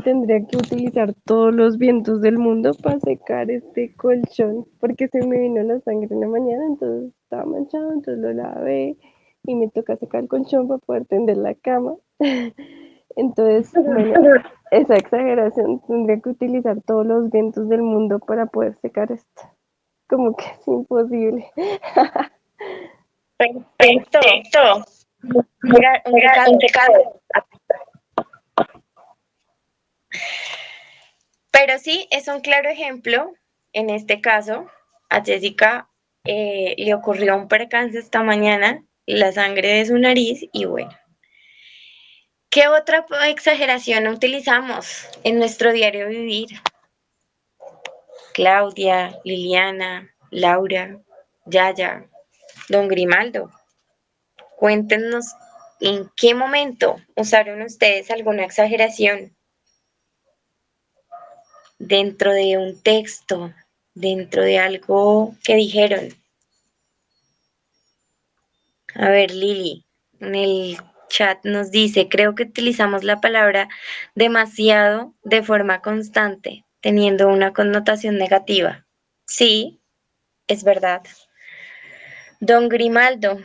Tendría que utilizar todos los vientos del mundo para secar este colchón, porque se me vino la sangre en la mañana, entonces estaba manchado, entonces lo lavé y me toca secar el colchón para poder tender la cama. Entonces, bueno, esa exageración, tendría que utilizar todos los vientos del mundo para poder secar esto. Como que es imposible. Perfecto. Un secado. Pero sí, es un claro ejemplo. En este caso, a Jessica le ocurrió un percance esta mañana, la sangre de su nariz y bueno. ¿Qué otra exageración utilizamos en nuestro diario vivir? Claudia, Liliana, Laura, Yaya, don Grimaldo. Cuéntenos en qué momento usaron ustedes alguna exageración dentro de un texto, dentro de algo que dijeron. A ver, Lili, en el chat nos dice, creo que utilizamos la palabra demasiado de forma constante, teniendo una connotación negativa. Sí, es verdad. Don Grimaldo,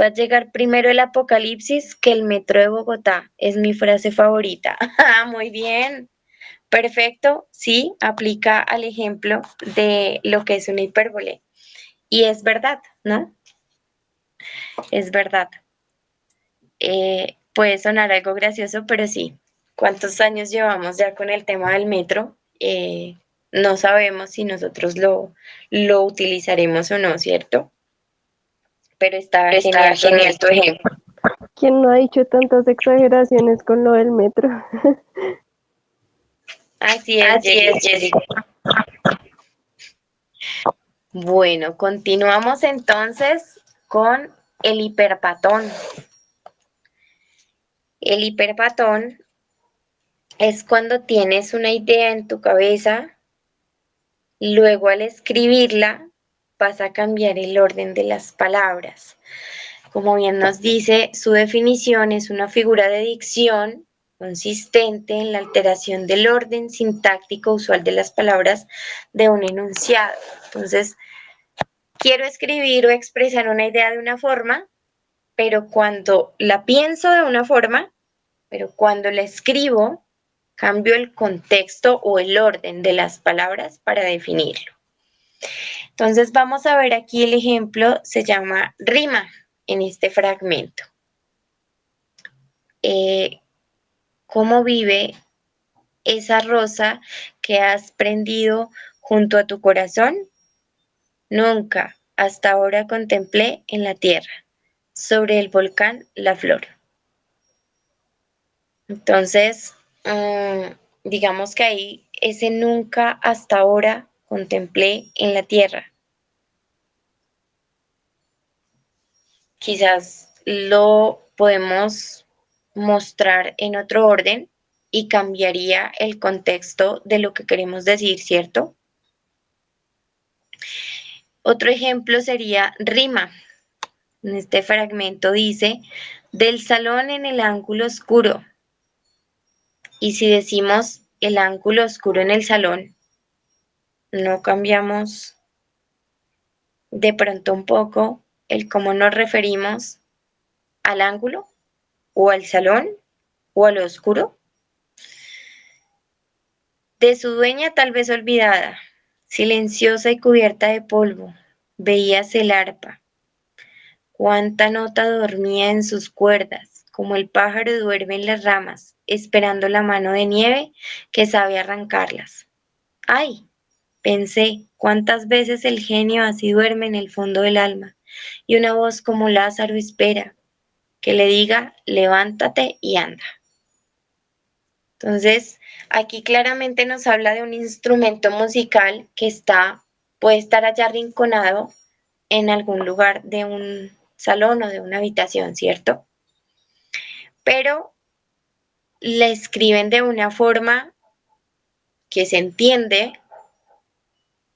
va a llegar primero el apocalipsis que el metro de Bogotá. Es mi frase favorita. Muy bien. Perfecto. Sí, aplica al ejemplo de lo que es una hipérbole. Y es verdad, ¿no? Es verdad. Puede sonar algo gracioso, pero sí. ¿Cuántos años llevamos ya con el tema del metro? No sabemos si nosotros lo utilizaremos o no, ¿cierto? Pero está genial tu ejemplo. ¿Quién no ha dicho tantas exageraciones con lo del metro? Así es, Jessica. Bueno, continuamos entonces con el hiperpatón. El hiperpatón es cuando tienes una idea en tu cabeza, luego al escribirla vas a cambiar el orden de las palabras. Como bien nos dice, su definición es una figura de dicción consistente en la alteración del orden sintáctico usual de las palabras de un enunciado. Entonces, quiero escribir o expresar una idea de una forma, pero cuando la pienso de una forma, pero cuando la escribo, cambio el contexto o el orden de las palabras para definirlo. Entonces vamos a ver aquí el ejemplo, se llama rima en este fragmento. cómo vive esa rosa que has prendido junto a tu corazón. Nunca hasta ahora contemplé en la tierra, sobre el volcán, la flor. Entonces, digamos que ahí ese nunca hasta ahora contemplé en la tierra. Quizás lo podemos mostrar en otro orden y cambiaría el contexto de lo que queremos decir, ¿cierto? Otro ejemplo sería rima. En este fragmento dice, del salón en el ángulo oscuro. Y si decimos el ángulo oscuro en el salón, no cambiamos de pronto un poco el cómo nos referimos al ángulo o al salón o a lo oscuro. De su dueña tal vez olvidada, silenciosa y cubierta de polvo, veíase el arpa. Cuánta nota dormía en sus cuerdas, como el pájaro duerme en las ramas, esperando la mano de nieve que sabe arrancarlas. ¡Ay! Pensé, cuántas veces el genio así duerme en el fondo del alma, y una voz como Lázaro espera que le diga, levántate y anda. Entonces, aquí claramente nos habla de un instrumento musical que puede estar allá arrinconado en algún lugar de un salón o de una habitación, ¿cierto? Pero la escriben de una forma que se entiende,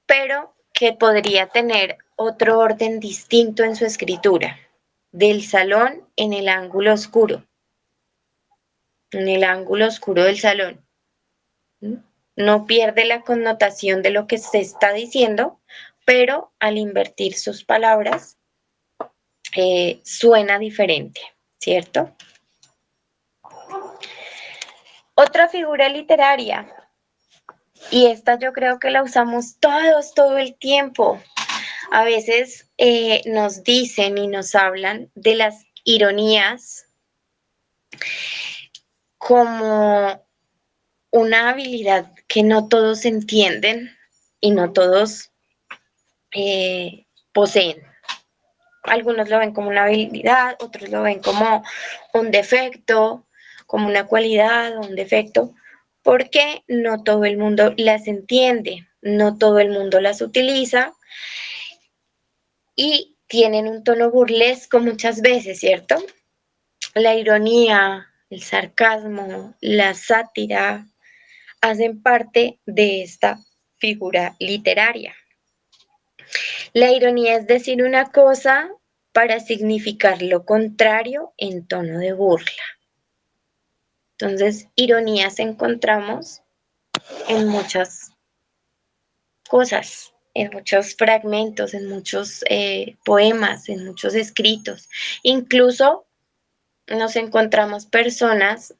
pero que podría tener otro orden distinto en su escritura. Del salón en el ángulo oscuro. En el ángulo oscuro del salón. No pierde la connotación de lo que se está diciendo, pero al invertir sus palabras suena diferente, ¿cierto? Otra figura literaria, y esta yo creo que la usamos todos todo el tiempo. A veces nos dicen y nos hablan de las ironías como una habilidad que no todos entienden y no todos poseen. Algunos lo ven como una habilidad, otros lo ven como un defecto, como una cualidad o un defecto, porque no todo el mundo las entiende, no todo el mundo las utiliza y tienen un tono burlesco muchas veces, ¿cierto? La ironía, el sarcasmo, la sátira hacen parte de esta figura literaria. La ironía es decir una cosa para significar lo contrario en tono de burla. Entonces, ironías encontramos en muchas cosas, en muchos fragmentos, en muchos poemas, en muchos escritos. Incluso nos encontramos personas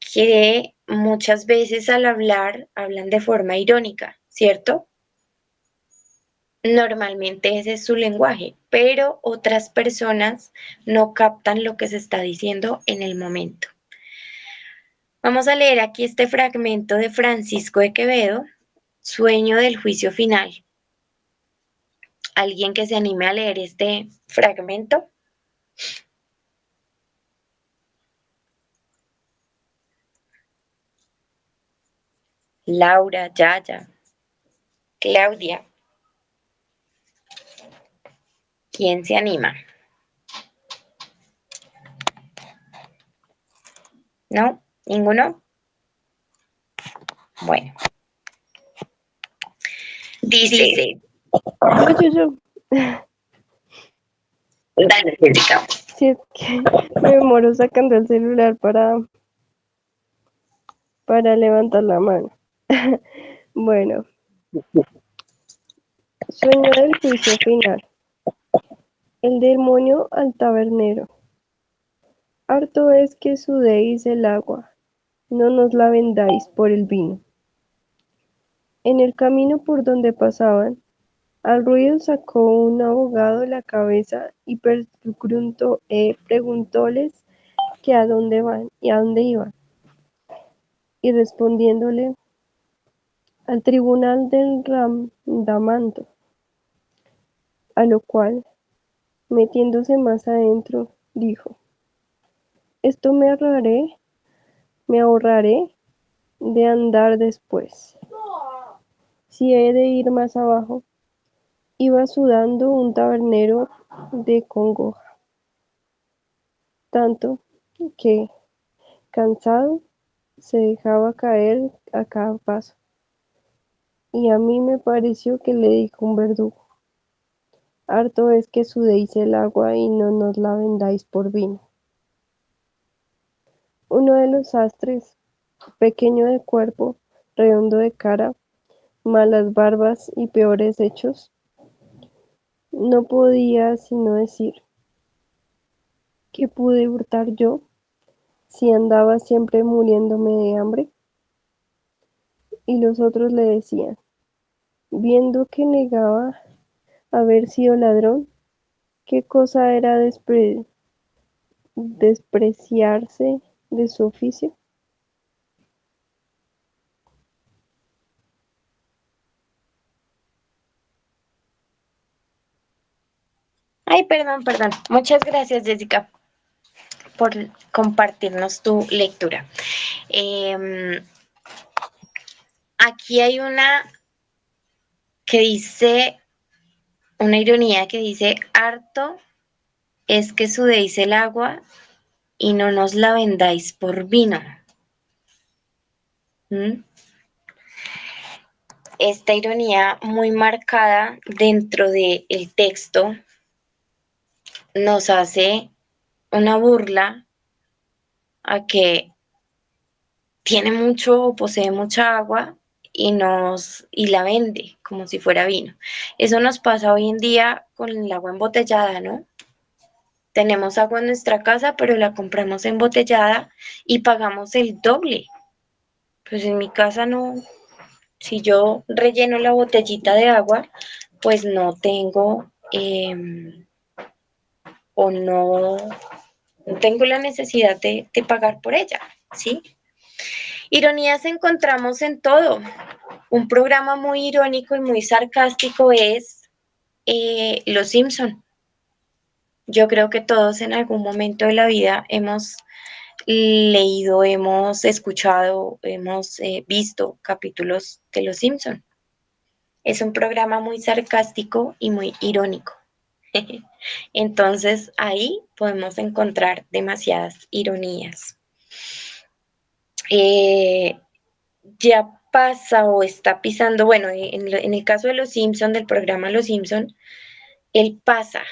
que muchas veces al hablar hablan de forma irónica, ¿cierto? Normalmente ese es su lenguaje, pero otras personas no captan lo que se está diciendo en el momento. Vamos a leer aquí este fragmento de Francisco de Quevedo, Sueño del juicio final. ¿Alguien que se anime a leer este fragmento? Laura, Yaya, Claudia. ¿Quién se anima? ¿No? ¿Ninguno? Bueno. Dice, Yo. dale, Jessica. Si es que me demoro sacando el celular para levantar la mano. Bueno, sueño del juicio final. El demonio al tabernero. Harto es que sudéis el agua, no nos la vendáis por el vino. En el camino por donde pasaban, al ruido sacó un abogado la cabeza y preguntóles que a dónde van y a dónde iban, y respondiéndole al tribunal del Rambdamanto, a lo cual, metiéndose más adentro, dijo, esto me ahorraré de andar después. Si he de ir más abajo, iba sudando un tabernero de congoja, tanto que, cansado, se dejaba caer a cada paso, y a mí me pareció que le dijo un verdugo, harto es que sudéis el agua y no nos la vendáis por vino. Uno de los sastres, pequeño de cuerpo, redondo de cara, malas barbas y peores hechos, no podía sino decir, ¿qué pude hurtar yo si andaba siempre muriéndome de hambre? Y los otros le decían, viendo que negaba haber sido ladrón, ¿qué cosa era despreciarse de su oficio? Ay, perdón. Muchas gracias, Jessica, por compartirnos tu lectura. Aquí hay una que dice, una ironía que dice, harto es que sudéis el agua y no nos la vendáis por vino. ¿Mm? Esta ironía muy marcada dentro del texto nos hace una burla a que tiene mucho o posee mucha agua y la vende como si fuera vino. Eso nos pasa hoy en día con el agua embotellada, ¿no? Tenemos agua en nuestra casa, pero la compramos embotellada y pagamos el doble. Pues en mi casa no, si yo relleno la botellita de agua, pues no tengo o no tengo la necesidad de pagar por ella, ¿sí? Ironías encontramos en todo. Un programa muy irónico y muy sarcástico es Los Simpson. Yo creo que todos en algún momento de la vida hemos leído, hemos escuchado, hemos visto capítulos de Los Simpson. Es un programa muy sarcástico y muy irónico. Entonces ahí podemos encontrar demasiadas ironías. Ya pasa o está pisando, bueno, en el caso de Los Simpson, del programa Los Simpson, él pasa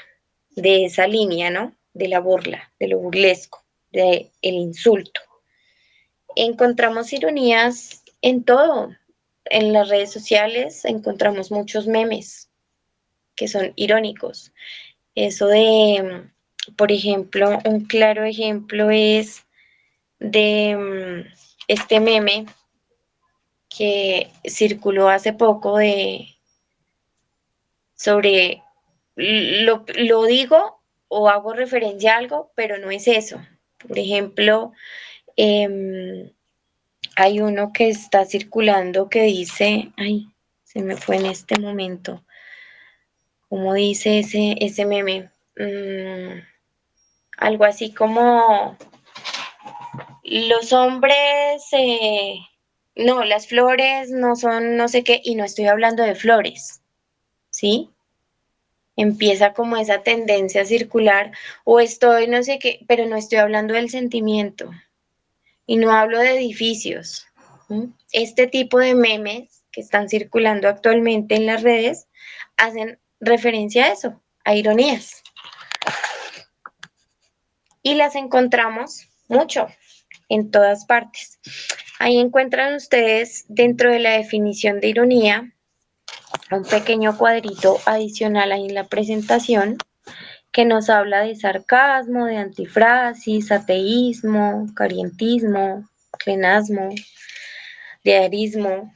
de esa línea, ¿no? De la burla, de lo burlesco, del insulto. Encontramos ironías en todo. En las redes sociales encontramos muchos memes que son irónicos. Eso de, por ejemplo, un claro ejemplo es de este meme que circuló hace poco sobre lo digo o hago referencia a algo, pero no es eso. Por ejemplo, hay uno que está circulando que dice, ay, se me fue en este momento, ¿cómo dice ese meme? Algo así como los hombres, no, las flores no son no sé qué, y no estoy hablando de flores, ¿sí? Empieza como esa tendencia circular, o estoy no sé qué, pero no estoy hablando del sentimiento, y no hablo de edificios. ¿Sí? Este tipo de memes que están circulando actualmente en las redes hacen referencia a eso, a ironías. Y las encontramos mucho en todas partes. Ahí encuentran ustedes dentro de la definición de ironía un pequeño cuadrito adicional ahí en la presentación que nos habla de sarcasmo, de antifrasis, ateísmo, carientismo, clenasmo, diarismo,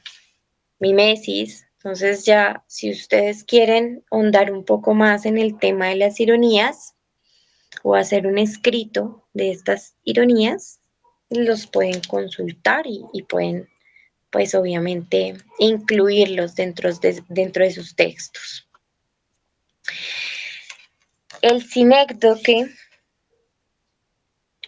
mimesis. Entonces ya, si ustedes quieren ahondar un poco más en el tema de las ironías, o hacer un escrito de estas ironías, los pueden consultar y pueden, pues obviamente, incluirlos dentro de sus textos. El sinécdoque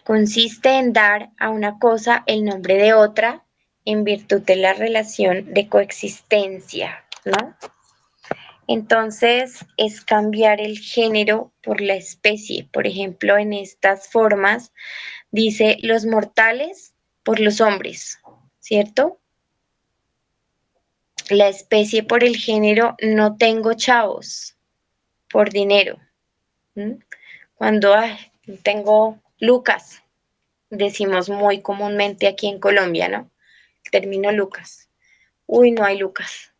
consiste en dar a una cosa el nombre de otra en virtud de la relación de coexistencia, ¿no? Entonces, es cambiar el género por la especie. Por ejemplo, en estas formas dice los mortales por los hombres, ¿cierto? La especie por el género no tengo chavos por dinero. ¿Mm? Cuando tengo Lucas, decimos muy comúnmente aquí en Colombia, ¿no? El término Lucas. Uy, no hay Lucas.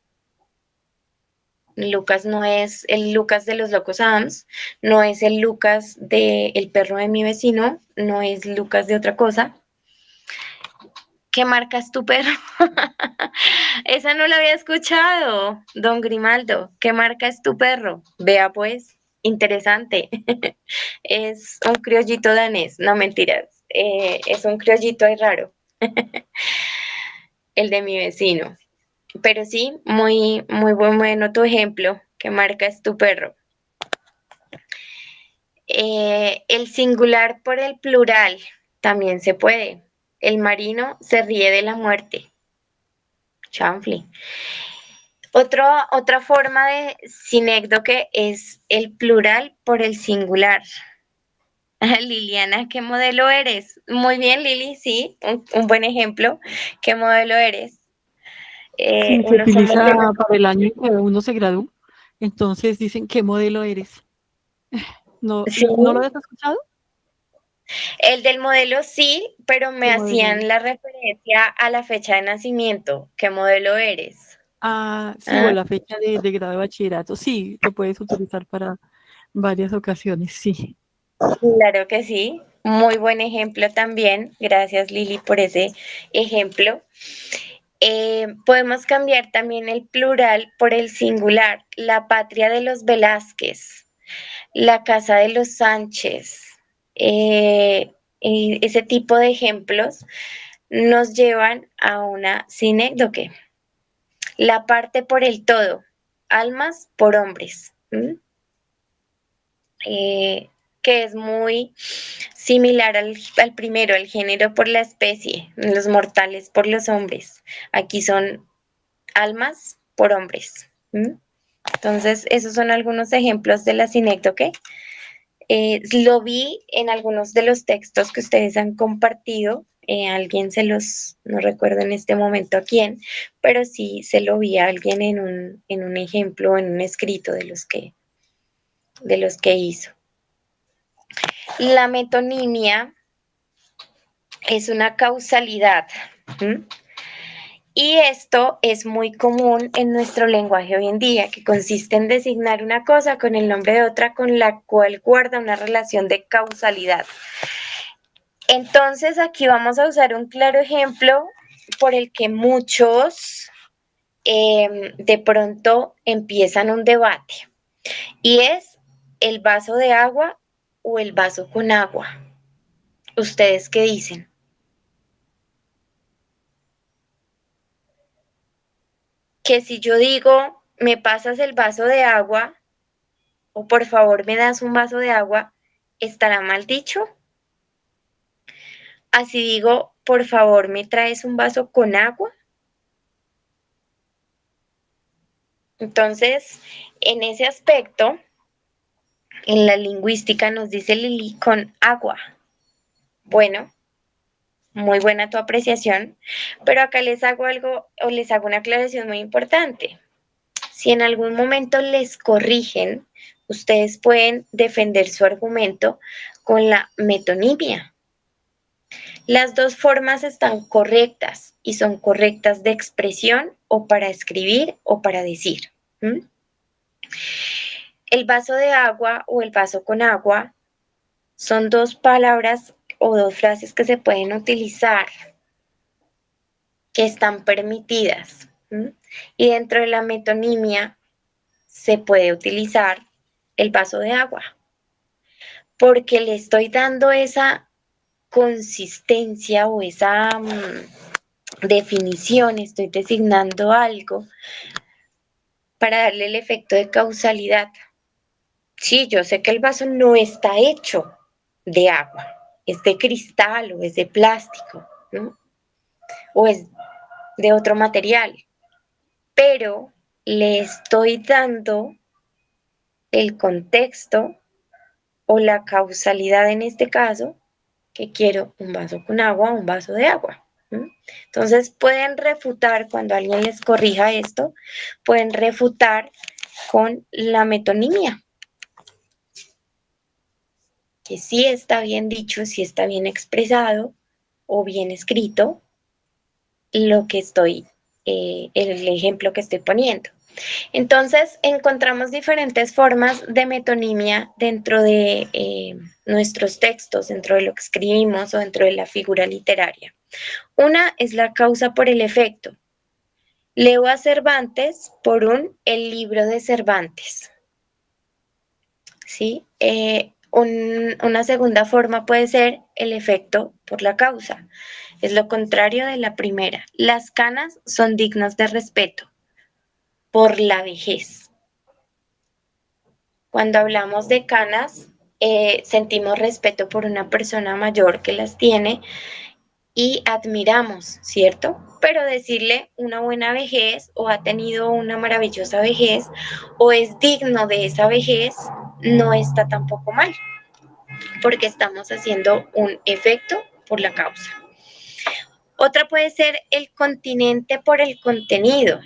Lucas no es el Lucas de los Locos Adams, no es el Lucas de El perro de mi vecino, no es Lucas de otra cosa. ¿Qué marca es tu perro? Esa no la había escuchado, don Grimaldo. ¿Qué marca es tu perro? Vea pues, interesante. Es un criollito danés, no mentiras. Es un criollito ahí raro, el de mi vecino. Pero sí, muy, muy bueno tu ejemplo. ¿Qué marca es tu perro? El singular por el plural también se puede. El marino se ríe de la muerte. Chanfle. Otra forma de sinécdoque es el plural por el singular. Liliana, ¿qué modelo eres? Muy bien, Lili, sí, un buen ejemplo. ¿Qué modelo eres? Sí, se Unos somos utiliza de los... para el año que uno se gradúa. Entonces dicen, ¿qué modelo eres? ¿No, Sí, no lo has escuchado? el del modelo sí, pero me ¿Qué modelo eres? hacían la referencia a la fecha de nacimiento. ¿Qué modelo eres? Ah, sí, o ¿Ah? la fecha de grado de bachillerato. Sí, lo puedes utilizar para varias ocasiones, sí. Claro que sí. Muy buen ejemplo también. Gracias, Lili, por ese ejemplo. Podemos cambiar también el plural por el singular. La patria de los Velázquez, la casa de los Sánchez. Ese tipo de ejemplos nos llevan a una sinécdoque. La parte por el todo, almas por hombres. Que es muy similar al primero, el género por la especie, los mortales por los hombres. Aquí son almas por hombres. Entonces, esos son algunos ejemplos de la sinécdoque. Lo vi en algunos de los textos que ustedes han compartido. Alguien no recuerdo en este momento a quién, pero sí se lo vi a alguien en un ejemplo, en un escrito de los que hizo. La metonimia es una causalidad. Y esto es muy común en nuestro lenguaje hoy en día, que consiste en designar una cosa con el nombre de otra con la cual guarda una relación de causalidad. Entonces aquí vamos a usar un claro ejemplo por el que muchos de pronto empiezan un debate, y es el vaso de agua o el vaso con agua. ¿Ustedes qué dicen? Que si yo digo, me pasas el vaso de agua, o por favor me das un vaso de agua, ¿estará mal dicho? Así digo, por favor me traes un vaso con agua. Entonces, en ese aspecto, en la lingüística nos dice Lili con agua. Bueno, muy buena tu apreciación, pero acá les hago algo o les hago una aclaración muy importante. Si en algún momento les corrigen, ustedes pueden defender su argumento con la metonimia. Las dos formas están correctas y son correctas de expresión o para escribir o para decir. El vaso de agua o el vaso con agua son dos palabras o dos frases que se pueden utilizar, que están permitidas. Y dentro de la metonimia se puede utilizar el vaso de agua. porque le estoy dando esa consistencia o esa definición, estoy designando algo para darle el efecto de causalidad. Sí, yo sé que el vaso no está hecho de agua, es de cristal o es de plástico, ¿no? O es de otro material, pero le estoy dando el contexto o la causalidad en este caso, que quiero un vaso con agua o un vaso de agua. Entonces pueden refutar, cuando alguien les corrija esto, pueden refutar con la metonimia, que sí está bien dicho, sí está bien expresado o bien escrito lo que estoy, el ejemplo que estoy poniendo. Entonces, encontramos diferentes formas de metonimia dentro de nuestros textos, dentro de lo que escribimos o dentro de la figura literaria. Una es la causa por el efecto. Leo a Cervantes por el libro de Cervantes. ¿Sí? Una segunda forma puede ser el efecto por la causa. Es lo contrario de la primera. Las canas son dignos de respeto por la vejez. Cuando hablamos de canas, sentimos respeto por una persona mayor que las tiene y admiramos, ¿cierto? Pero decirle una buena vejez o ha tenido una maravillosa vejez o es digno de esa vejez no está tampoco mal, porque estamos haciendo un efecto por la causa. Otra puede ser el continente por el contenido.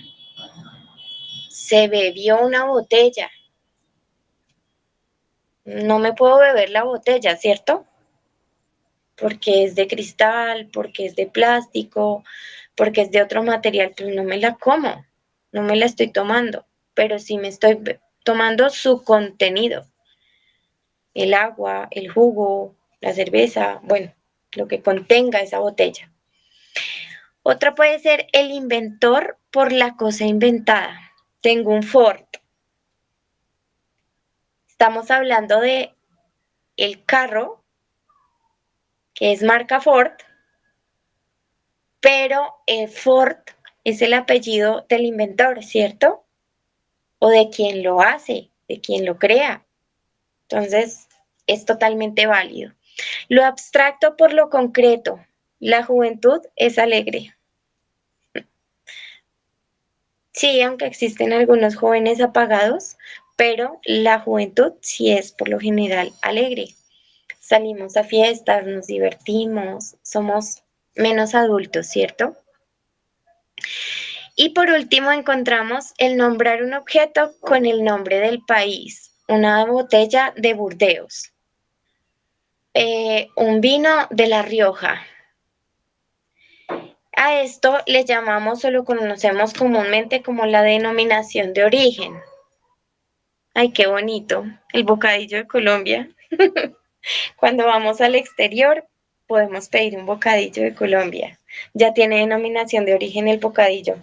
Se bebió una botella. No me puedo beber la botella, ¿cierto? Porque es de cristal, porque es de plástico, porque es de otro material, pues no me la como, no me la estoy tomando, pero sí me estoy tomando su contenido, el agua, el jugo, la cerveza, bueno, lo que contenga esa botella. Otra puede ser el inventor por la cosa inventada. Tengo un Ford. Estamos hablando de el carro, que es marca Ford, pero Ford es el apellido del inventor, ¿cierto? O de quien lo hace, de quien lo crea. Entonces, es totalmente válido. Lo abstracto por lo concreto. La juventud es alegre. Sí, aunque existen algunos jóvenes apagados, pero la juventud sí es por lo general alegre. Salimos a fiestas, nos divertimos, somos menos adultos, ¿cierto? Y por último encontramos el nombrar un objeto con el nombre del país, una botella de Burdeos, un vino de La Rioja. A esto le llamamos o lo conocemos comúnmente como la denominación de origen. Ay, qué bonito, el bocadillo de Colombia. Cuando vamos al exterior, podemos pedir un bocadillo de Colombia. Ya tiene denominación de origen el bocadillo.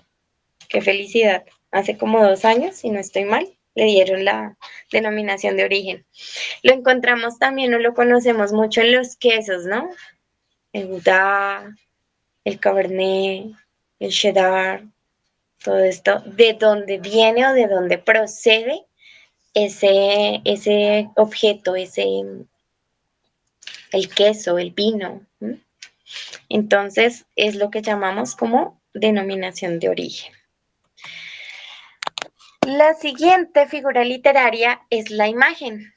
Qué felicidad. Hace como 2 años, si no estoy mal, le dieron la denominación de origen. Lo encontramos también o lo conocemos mucho en los quesos, ¿no? El Gouda, el Cabernet, el Cheddar, todo esto. ¿De dónde viene o de dónde procede ese objeto, el queso, el vino? Entonces, es lo que llamamos como denominación de origen. La siguiente figura literaria es la imagen.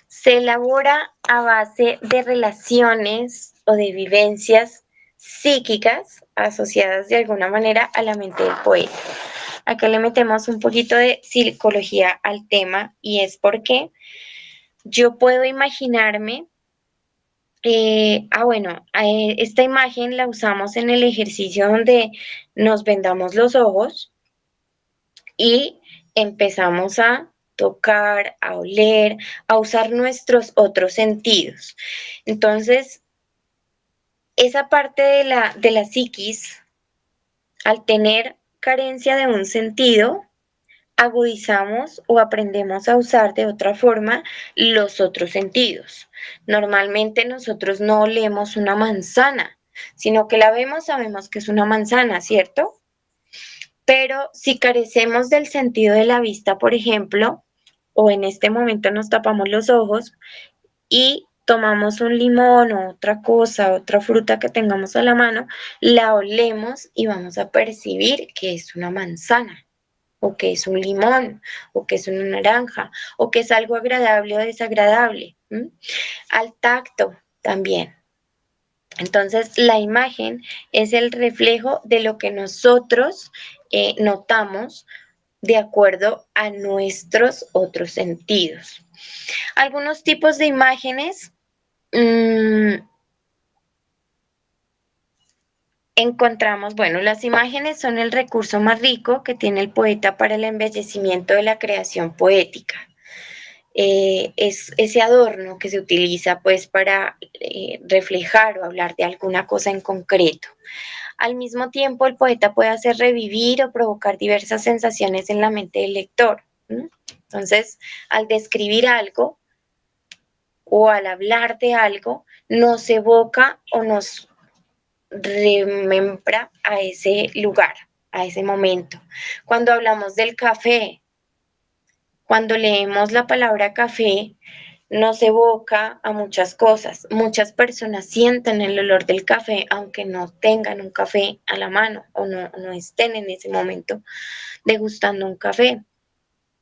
Se elabora a base de relaciones o de vivencias psíquicas asociadas de alguna manera a la mente del poeta. Acá le metemos un poquito de psicología al tema y es porque yo puedo imaginarme, esta imagen la usamos en el ejercicio donde nos vendamos los ojos y empezamos a tocar, a oler, a usar nuestros otros sentidos. Entonces, esa parte de la psiquis, al tener carencia de un sentido, agudizamos o aprendemos a usar de otra forma los otros sentidos. Normalmente nosotros no olemos una manzana, sino que la vemos, sabemos que es una manzana, ¿cierto? Pero si carecemos del sentido de la vista, por ejemplo, o en este momento nos tapamos los ojos y tomamos un limón o otra cosa, otra fruta que tengamos a la mano, la olemos y vamos a percibir que es una manzana, o que es un limón, o que es una naranja, o que es algo agradable o desagradable. Al tacto también. Entonces, la imagen es el reflejo de lo que nosotros notamos de acuerdo a nuestros otros sentidos. Algunos tipos de imágenes encontramos, bueno, las imágenes son el recurso más rico que tiene el poeta para el embellecimiento de la creación poética. Es ese adorno que se utiliza pues para reflejar o hablar de alguna cosa en concreto. Al mismo tiempo, el poeta puede hacer revivir o provocar diversas sensaciones en la mente del lector. Entonces, al describir algo o al hablar de algo, nos evoca o nos remembra a ese lugar, a ese momento. Cuando hablamos del café, cuando leemos la palabra café, nos evoca a muchas cosas. Muchas personas sienten el olor del café, aunque no tengan un café a la mano o no estén en ese momento degustando un café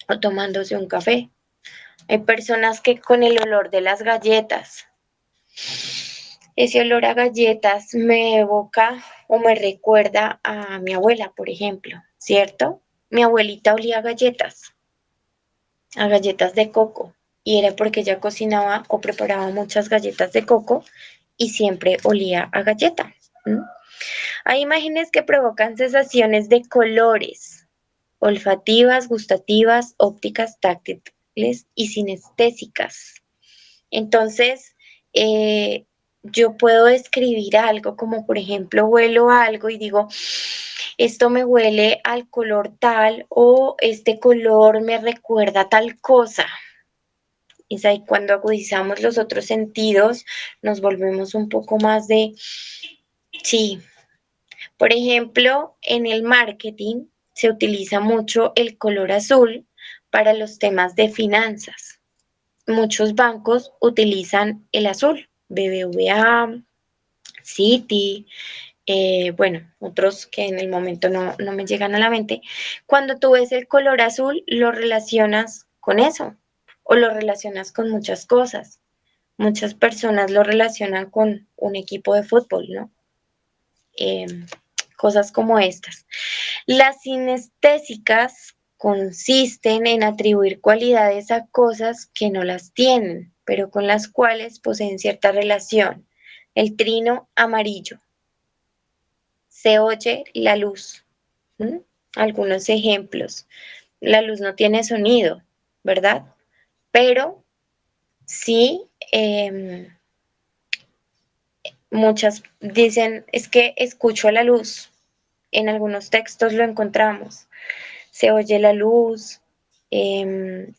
o tomándose un café. Hay personas que con el olor de las galletas, ese olor a galletas me evoca o me recuerda a mi abuela, por ejemplo, ¿cierto? Mi abuelita olía a galletas de coco, y era porque ella cocinaba o preparaba muchas galletas de coco y siempre olía a galleta. Hay imágenes que provocan sensaciones de colores, olfativas, gustativas, ópticas, táctiles y sinestésicas. Entonces, yo puedo describir algo como, por ejemplo, huelo algo y digo, esto me huele al color tal o este color me recuerda tal cosa. Es ahí cuando agudizamos los otros sentidos, nos volvemos un poco más de, sí. Por ejemplo, en el marketing se utiliza mucho el color azul para los temas de finanzas. Muchos bancos utilizan el azul, BBVA, Citi, bueno, otros que en el momento no me llegan a la mente. Cuando tú ves el color azul, lo relacionas con eso o lo relacionas con muchas cosas. Muchas personas lo relacionan con un equipo de fútbol, ¿no? Cosas como estas. Las sinestésicas consisten en atribuir cualidades a cosas que no las tienen, pero con las cuales poseen cierta relación. El trino amarillo. Se oye la luz. Algunos ejemplos. La luz no tiene sonido, ¿verdad? Pero sí, muchas dicen, es que escucho la luz. En algunos textos lo encontramos. Se oye la luz,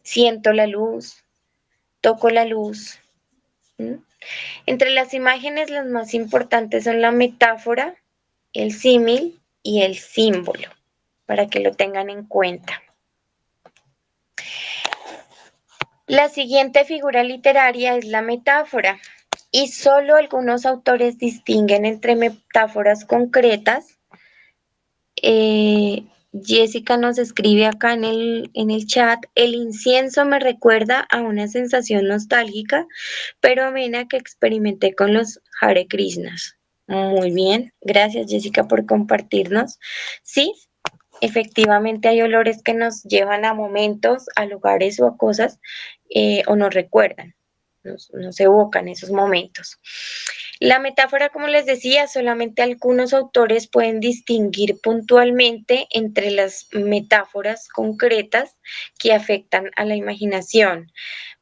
siento la luz, toco la luz. Entre las imágenes, las más importantes son la metáfora, el símil y el símbolo, para que lo tengan en cuenta. La siguiente figura literaria es la metáfora, y solo algunos autores distinguen entre metáforas concretas. Jessica nos escribe acá en el chat, el incienso me recuerda a una sensación nostálgica, pero amena que experimenté con los Hare Krishnas. Muy bien, gracias Jessica por compartirnos. Sí, efectivamente hay olores que nos llevan a momentos, a lugares o a cosas, o nos recuerdan, nos evocan esos momentos. La metáfora, como les decía, solamente algunos autores pueden distinguir puntualmente entre las metáforas concretas que afectan a la imaginación,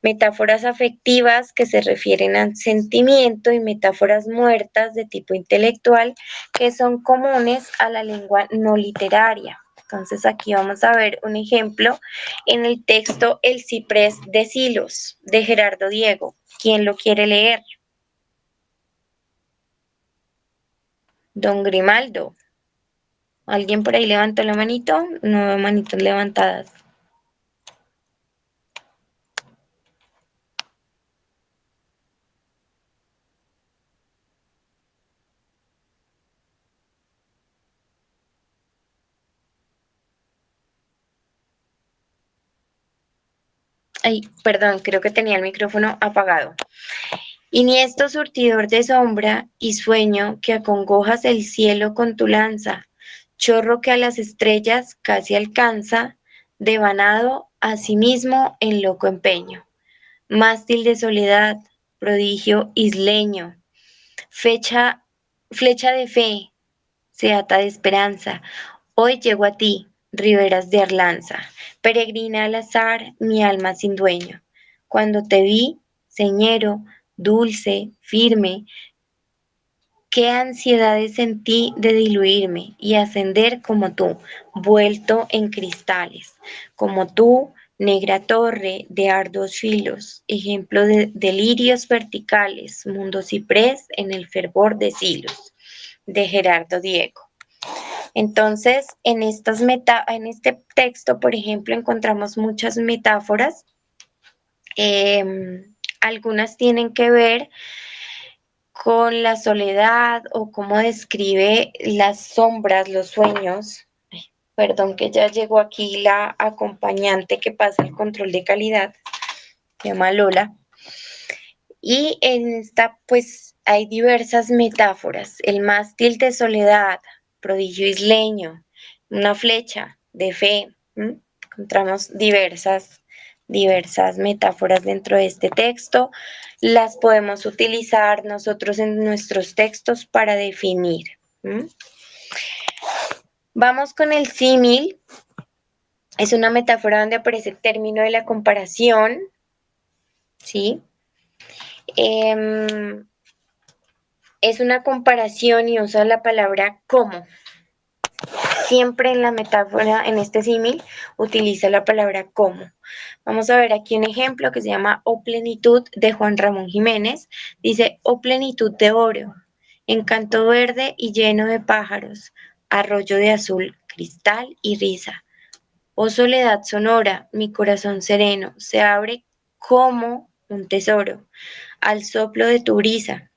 metáforas afectivas que se refieren al sentimiento y metáforas muertas de tipo intelectual que son comunes a la lengua no literaria. Entonces aquí vamos a ver un ejemplo en el texto El ciprés de Silos, de Gerardo Diego. ¿Quién lo quiere leer? Don Grimaldo. ¿Alguien por ahí levantó la manito? No veo manitos levantadas. Ay, perdón, creo que tenía el micrófono apagado. Iniesto surtidor de sombra y sueño que acongojas el cielo con tu lanza, chorro que a las estrellas casi alcanza, devanado a sí mismo en loco empeño. Mástil de soledad, prodigio isleño, flecha de fe, seata de esperanza. Hoy llego a ti, riberas de Arlanza, peregrina al azar, mi alma sin dueño. Cuando te vi, señero, dulce, firme, qué ansiedades sentí de diluirme y ascender como tú, vuelto en cristales, como tú, negra torre de arduos filos, ejemplo de delirios verticales, mundo ciprés en el fervor de Silos, de Gerardo Diego. Entonces, en este texto, por ejemplo, encontramos muchas metáforas. Algunas tienen que ver con la soledad o cómo describe las sombras, los sueños. Perdón que ya llegó aquí la acompañante que pasa el control de calidad, se llama Lola. Y en esta, pues, hay diversas metáforas. El mástil de soledad, prodigio isleño, una flecha de fe. Encontramos diversas metáforas dentro de este texto. Las podemos utilizar nosotros en nuestros textos para definir. Vamos con el símil. Es una metáfora donde aparece el término de la comparación, ¿sí? Es una comparación y usa la palabra como. Siempre en la metáfora, en este símil, utiliza la palabra como. Vamos a ver aquí un ejemplo que se llama O plenitud de Juan Ramón Jiménez. Dice, oh plenitud de oro, encanto verde y lleno de pájaros, arroyo de azul, cristal y risa. Oh soledad sonora, mi corazón sereno se abre como un tesoro al soplo de tu brisa.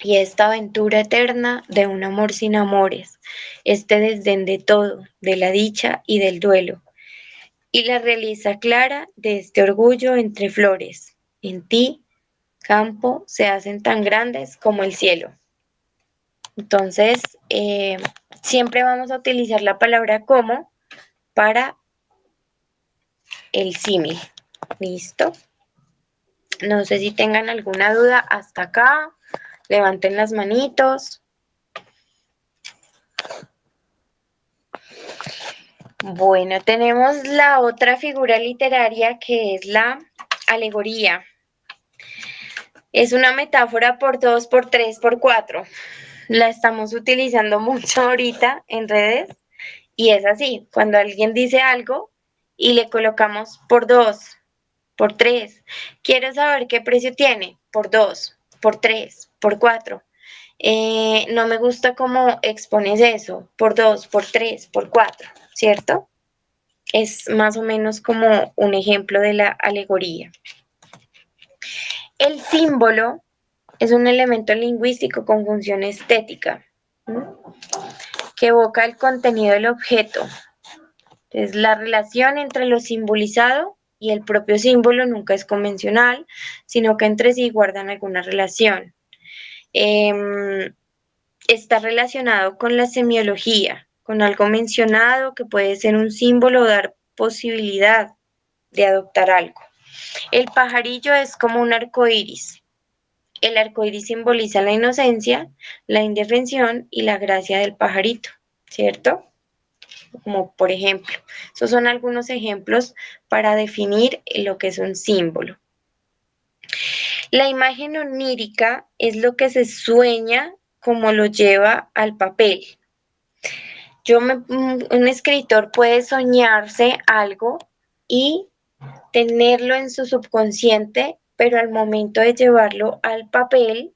Y esta aventura eterna de un amor sin amores, este desdén de todo, de la dicha y del duelo, y la realiza clara de este orgullo entre flores. En ti, campo, se hacen tan grandes como el cielo. Entonces, siempre vamos a utilizar la palabra como para el símil. ¿Listo? No sé si tengan alguna duda hasta acá. Levanten las manitos. Bueno, tenemos la otra figura literaria que es la alegoría. Es una metáfora por 2, por 3, por 4. La estamos utilizando mucho ahorita en redes y es así. Cuando alguien dice algo y le colocamos por 2, por 3. ¿Quiero saber qué precio tiene? Por 2, por 3, por 4. No me gusta cómo expones eso. Por 2, por 3, por 4, ¿cierto? Es más o menos como un ejemplo de la alegoría. El símbolo es un elemento lingüístico con función estética, que evoca el contenido del objeto. Entonces, la relación entre lo simbolizado y el propio símbolo nunca es convencional, sino que entre sí guardan alguna relación. Está relacionado con la semiología, con algo mencionado que puede ser un símbolo o dar posibilidad de adoptar algo. El pajarillo es como un arco iris. El arco iris simboliza la inocencia, la indefensión y la gracia del pajarito, ¿cierto? Como por ejemplo, esos son algunos ejemplos para definir lo que es un símbolo. La imagen onírica es lo que se sueña como lo lleva al papel. un escritor puede soñarse algo y tenerlo en su subconsciente, pero al momento de llevarlo al papel,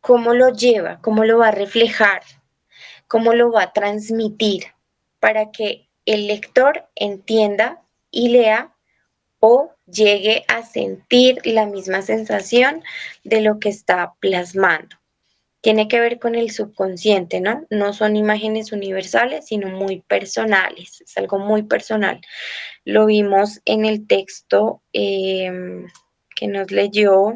¿cómo lo lleva? ¿Cómo lo va a reflejar? ¿Cómo lo va a transmitir? Para que el lector entienda y lea o llegue a sentir la misma sensación de lo que está plasmando. Tiene que ver con el subconsciente, ¿no? No son imágenes universales, sino muy personales, es algo muy personal. Lo vimos en el texto que nos leyó,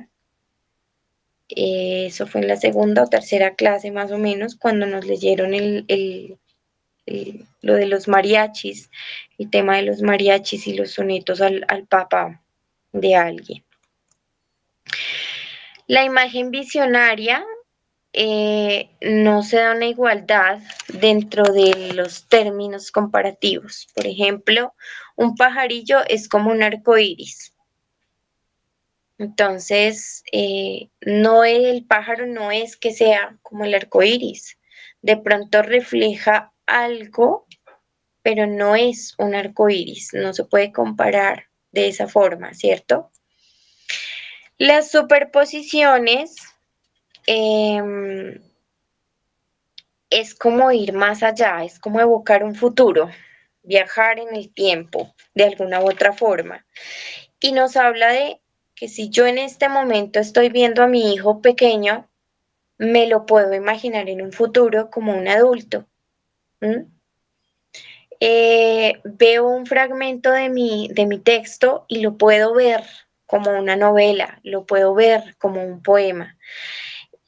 eso fue en la segunda o tercera clase más o menos, cuando nos leyeron lo de los mariachis, el tema de los mariachis y los sonetos al papá de alguien. La imagen visionaria no se da una igualdad dentro de los términos comparativos. Por ejemplo, un pajarillo es como un arco iris. Entonces, no el pájaro no es que sea como el arco iris. De pronto refleja algo, pero no es un arco iris. No se puede comparar de esa forma, ¿cierto? Las superposiciones es como ir más allá, es como evocar un futuro, viajar en el tiempo de alguna u otra forma. Y nos habla de que si yo en este momento estoy viendo a mi hijo pequeño, me lo puedo imaginar en un futuro como un adulto. Veo un fragmento de mi texto y lo puedo ver como una novela, lo puedo ver como un poema.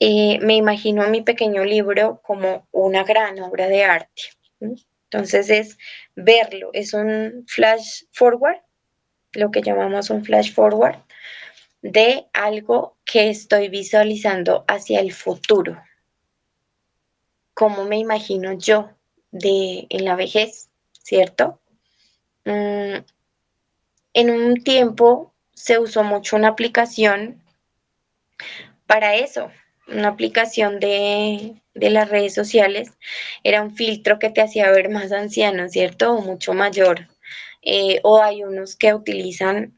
Me imagino a mi pequeño libro como una gran obra de arte. Entonces es verlo, es un flash forward, lo que llamamos un flash forward de algo que estoy visualizando hacia el futuro. ¿Cómo me imagino yo en la vejez, cierto? En un tiempo se usó mucho una aplicación para eso, una aplicación de las redes sociales, era un filtro que te hacía ver más anciano, ¿cierto? O mucho mayor. O hay unos que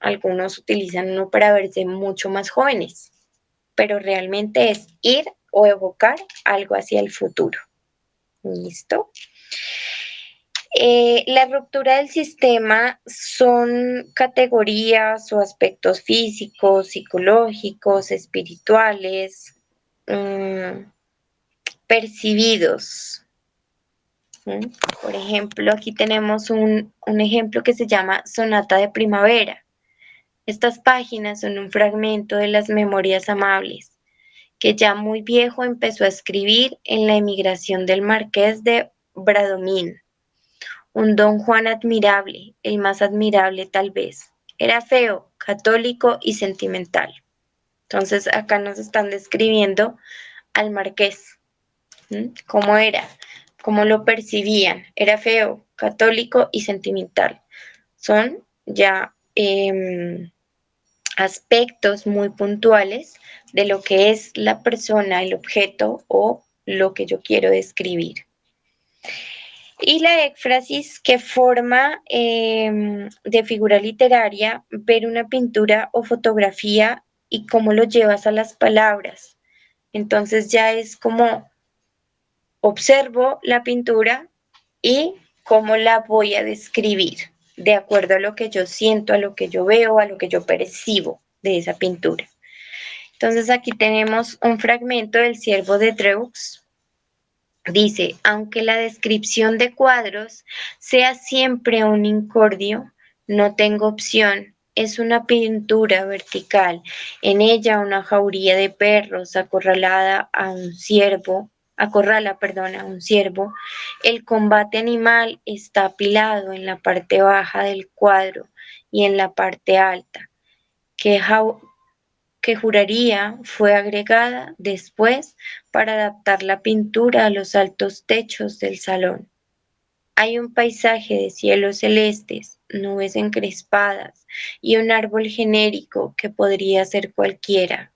algunos utilizan uno para verse mucho más jóvenes, pero realmente es ir o evocar algo hacia el futuro. ¿Listo? La ruptura del sistema son categorías o aspectos físicos, psicológicos, espirituales, percibidos. Por ejemplo, aquí tenemos un ejemplo que se llama Sonata de Primavera. Estas páginas son un fragmento de las Memorias Amables, que ya muy viejo empezó a escribir en la emigración del Marqués de Bradomín. Un don Juan admirable, el más admirable tal vez. Era feo, católico y sentimental. Entonces acá nos están describiendo al marqués. ¿Cómo era? ¿Cómo lo percibían? Era feo, católico y sentimental. Son ya aspectos muy puntuales de lo que es la persona, el objeto o lo que yo quiero describir. Y la éfrasis, que forma de figura literaria, ver una pintura o fotografía y cómo lo llevas a las palabras. Entonces ya es como observo la pintura y cómo la voy a describir de acuerdo a lo que yo siento, a lo que yo veo, a lo que yo percibo de esa pintura. Entonces aquí tenemos un fragmento del Siervo de Dreux. Dice, aunque la descripción de cuadros sea siempre un incordio, no tengo opción. Es una pintura vertical. En ella una jauría de perros acorrala a un ciervo. El combate animal está apilado en la parte baja del cuadro y en la parte alta, que juraría fue agregada después para adaptar la pintura a los altos techos del salón. Hay un paisaje de cielos celestes, nubes encrespadas y un árbol genérico que podría ser cualquiera.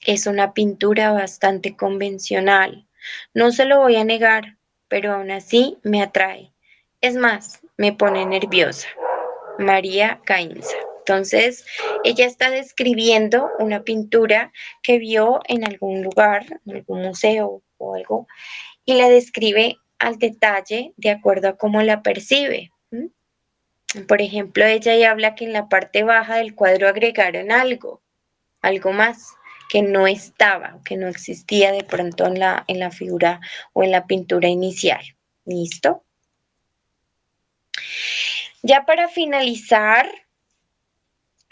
Es una pintura bastante convencional, no se lo voy a negar, pero aún así me atrae. Es más, me pone nerviosa. María Gainza. Entonces, ella está describiendo una pintura que vio en algún lugar, en algún museo o algo, y la describe al detalle de acuerdo a cómo la percibe. Por ejemplo, ella ya habla que en la parte baja del cuadro agregaron algo más que no estaba, que no existía de pronto en la figura o en la pintura inicial. ¿Listo? Ya para finalizar,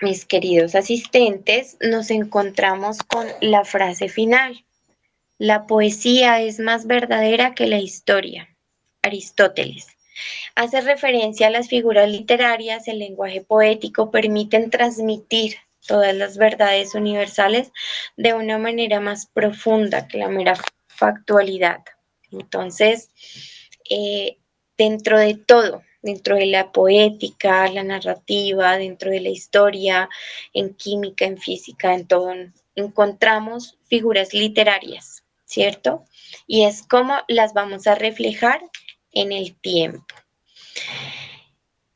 mis queridos asistentes, nos encontramos con la frase final. La poesía es más verdadera que la historia. Aristóteles. Hace referencia a las figuras literarias, el lenguaje poético permiten transmitir todas las verdades universales de una manera más profunda que la mera factualidad. Entonces, dentro de todo, dentro de la poética, la narrativa, dentro de la historia, en química, en física, en todo, encontramos figuras literarias, ¿cierto? Y es como las vamos a reflejar en el tiempo.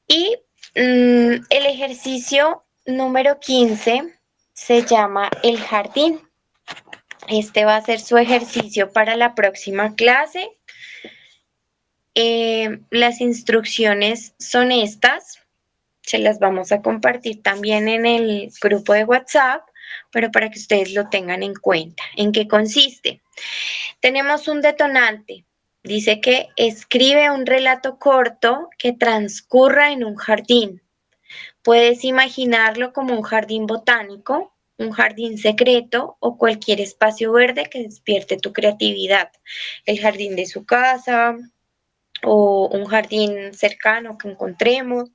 Y el ejercicio número 15 se llama el jardín. Este va a ser su ejercicio para la próxima clase. Las instrucciones son estas. Se las vamos a compartir también en el grupo de WhatsApp, pero para que ustedes lo tengan en cuenta. ¿En qué consiste? Tenemos un detonante. Dice que escribe un relato corto que transcurra en un jardín. Puedes imaginarlo como un jardín botánico, un jardín secreto o cualquier espacio verde que despierte tu creatividad. El jardín de su casa o un jardín cercano que encontremos.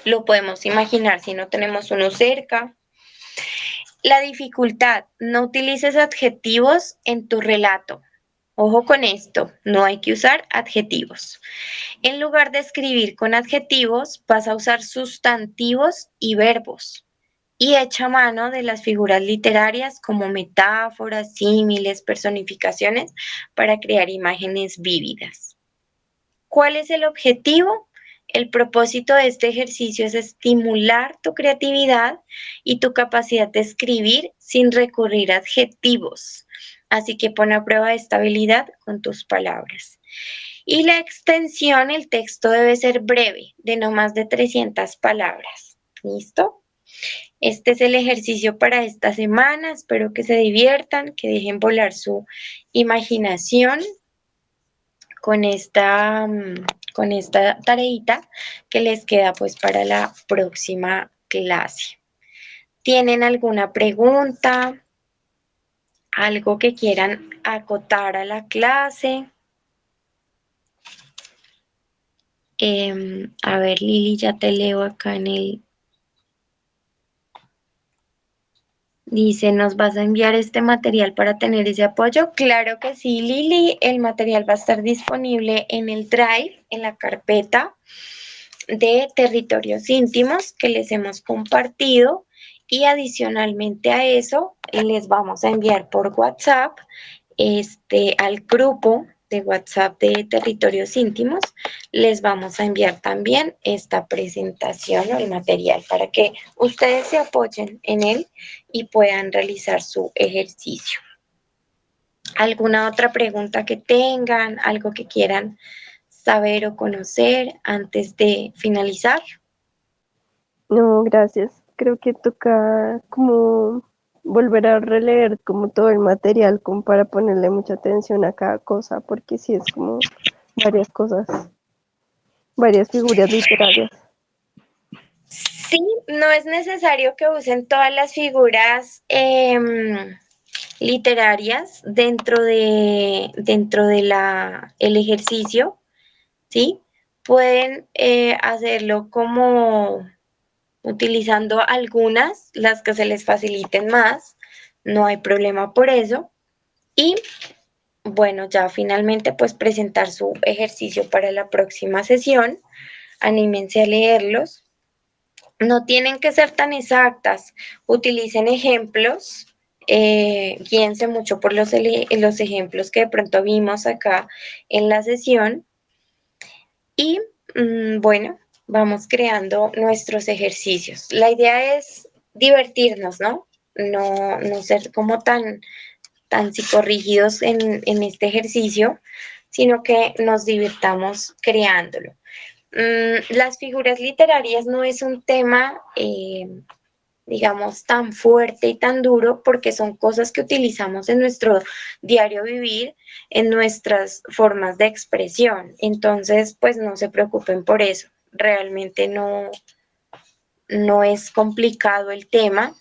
Lo podemos imaginar si no tenemos uno cerca. La dificultad, no utilices adjetivos en tu relato. Ojo con esto, no hay que usar adjetivos. En lugar de escribir con adjetivos, vas a usar sustantivos y verbos. Y echa mano de las figuras literarias como metáforas, símiles, personificaciones para crear imágenes vívidas. ¿Cuál es el objetivo? El propósito de este ejercicio es estimular tu creatividad y tu capacidad de escribir sin recurrir a adjetivos. Así que pon a prueba esta habilidad con tus palabras. Y la extensión, el texto debe ser breve, de no más de 300 palabras. ¿Listo? Este es el ejercicio para esta semana. Espero que se diviertan, que dejen volar su imaginación con esta tareita que les queda pues para la próxima clase. ¿Tienen alguna pregunta? ¿Algo que quieran acotar a la clase? A ver, Lili, ya te leo acá en el... Dice, ¿nos vas a enviar este material para tener ese apoyo? Claro que sí, Lili. El material va a estar disponible en el Drive, en la carpeta de territorios íntimos que les hemos compartido. Y adicionalmente a eso, les vamos a enviar por WhatsApp al grupo de WhatsApp de territorios íntimos, les vamos a enviar también esta presentación o el material para que ustedes se apoyen en él y puedan realizar su ejercicio. ¿Alguna otra pregunta que tengan? ¿Algo que quieran saber o conocer antes de finalizar? No, gracias. Creo que toca como volver a releer como todo el material como para ponerle mucha atención a cada cosa, porque sí es como varias cosas, varias figuras literarias. Sí, no es necesario que usen todas las figuras literarias dentro de el ejercicio, ¿sí? Pueden hacerlo como utilizando algunas, las que se les faciliten más, no hay problema por eso. Y bueno, ya finalmente pues presentar su ejercicio para la próxima sesión, anímense a leerlos. No tienen que ser tan exactas, utilicen ejemplos guíense mucho por los ejemplos que de pronto vimos acá en la sesión y bueno, vamos creando nuestros ejercicios. La idea es divertirnos, ¿no? No ser como tan psicorrígidos en este ejercicio, sino que nos divirtamos creándolo. Las figuras literarias no es un tema, digamos, tan fuerte y tan duro porque son cosas que utilizamos en nuestro diario vivir, en nuestras formas de expresión. Entonces, pues no se preocupen por eso. Realmente no es complicado el tema.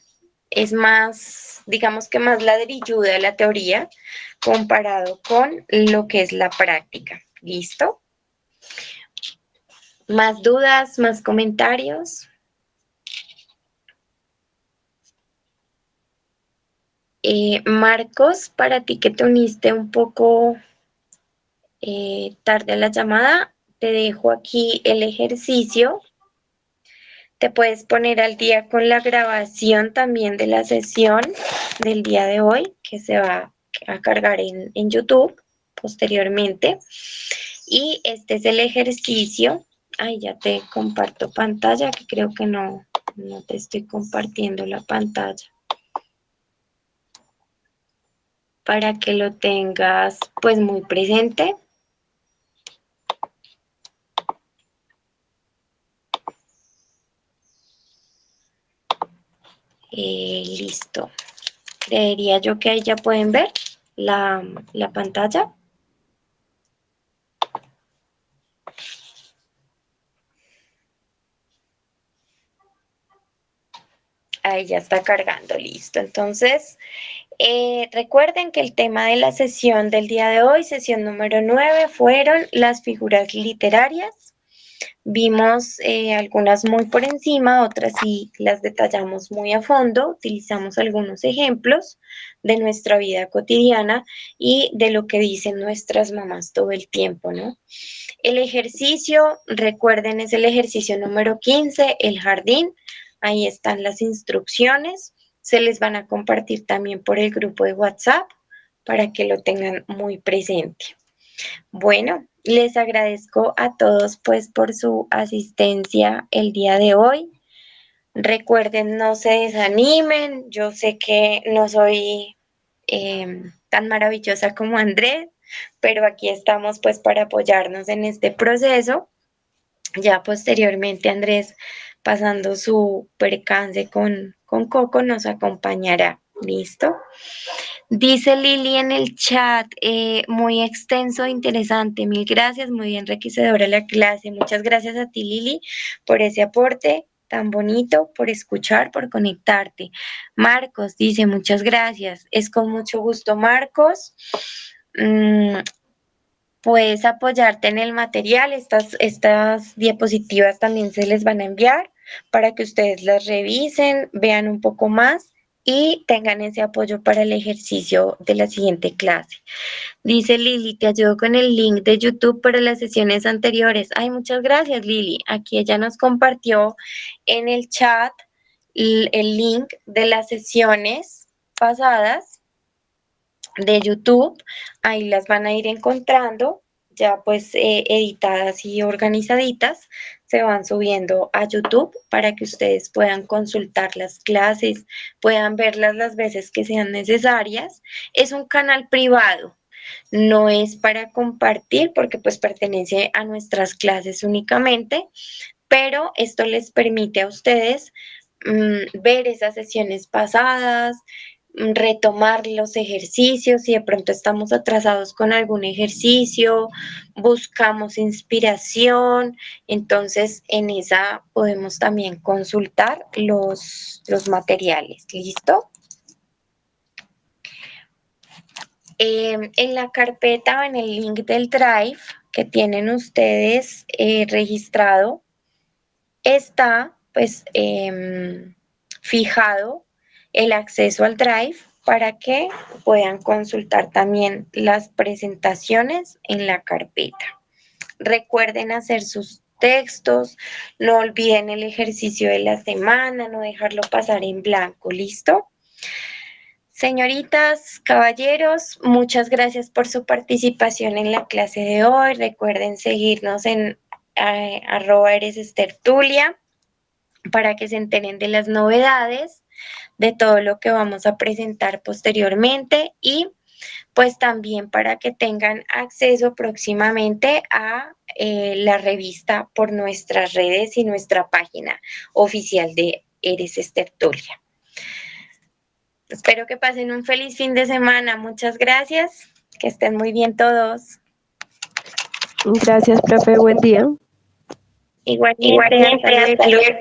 Es más, digamos que más ladrilluda la teoría comparado con lo que es la práctica. ¿Listo? ¿Más dudas, más comentarios? Marcos, para ti que te uniste un poco tarde a la llamada, te dejo aquí el ejercicio. Te puedes poner al día con la grabación también de la sesión del día de hoy, que se va a cargar en YouTube posteriormente. Y este es el ejercicio. Ay, ya te comparto pantalla, que creo que no te estoy compartiendo la pantalla. Para que lo tengas pues muy presente. Listo. Creería yo que ahí ya pueden ver la pantalla. Ahí ya está cargando, listo. Entonces, recuerden que el tema de la sesión del día de hoy, sesión número 9, fueron las figuras literarias. Vimos algunas muy por encima, otras sí las detallamos muy a fondo, utilizamos algunos ejemplos de nuestra vida cotidiana y de lo que dicen nuestras mamás todo el tiempo, ¿no? El ejercicio, recuerden, es el ejercicio número 15, el jardín. Ahí están las instrucciones. Se les van a compartir también por el grupo de WhatsApp para que lo tengan muy presente. Bueno, les agradezco a todos pues por su asistencia el día de hoy. Recuerden, no se desanimen. Yo sé que no soy tan maravillosa como Andrés, pero aquí estamos pues para apoyarnos en este proceso. Ya posteriormente Andrés, pasando su percance con Coco, nos acompañará. ¿Listo? Dice Lili en el chat, muy extenso, interesante, mil gracias, muy enriquecedora la clase. Muchas gracias a ti, Lili, por ese aporte tan bonito, por escuchar, por conectarte. Marcos dice, muchas gracias. Es con mucho gusto, Marcos. Puedes apoyarte en el material, estas diapositivas también se les van a enviar para que ustedes las revisen, vean un poco más y tengan ese apoyo para el ejercicio de la siguiente clase. Dice Lili, te ayudo con el link de YouTube para las sesiones anteriores. Ay, muchas gracias, Lili. Aquí ella nos compartió en el chat el link de las sesiones pasadas de YouTube. Ahí las van a ir encontrando ya pues editadas y organizaditas, se van subiendo a YouTube para que ustedes puedan consultar las clases, puedan verlas las veces que sean necesarias. Es un canal privado, no es para compartir porque pues pertenece a nuestras clases únicamente, pero esto les permite a ustedes ver esas sesiones pasadas, retomar los ejercicios, si de pronto estamos atrasados con algún ejercicio, buscamos inspiración, entonces en esa podemos también consultar los materiales. ¿Listo? En la carpeta o en el link del Drive que tienen ustedes registrado, está pues fijado el acceso al Drive para que puedan consultar también las presentaciones en la carpeta. Recuerden hacer sus textos, no olviden el ejercicio de la semana, no dejarlo pasar en blanco, ¿listo? Señoritas, caballeros, muchas gracias por su participación en la clase de hoy. Recuerden seguirnos en @eresestertulia para que se enteren de las novedades, de todo lo que vamos a presentar posteriormente y pues también para que tengan acceso próximamente a la revista por nuestras redes y nuestra página oficial de Eres Estertulia. Espero que pasen un feliz fin de semana. Muchas gracias. Que estén muy bien todos. Gracias, profe, buen día. Igualmente, hasta luego.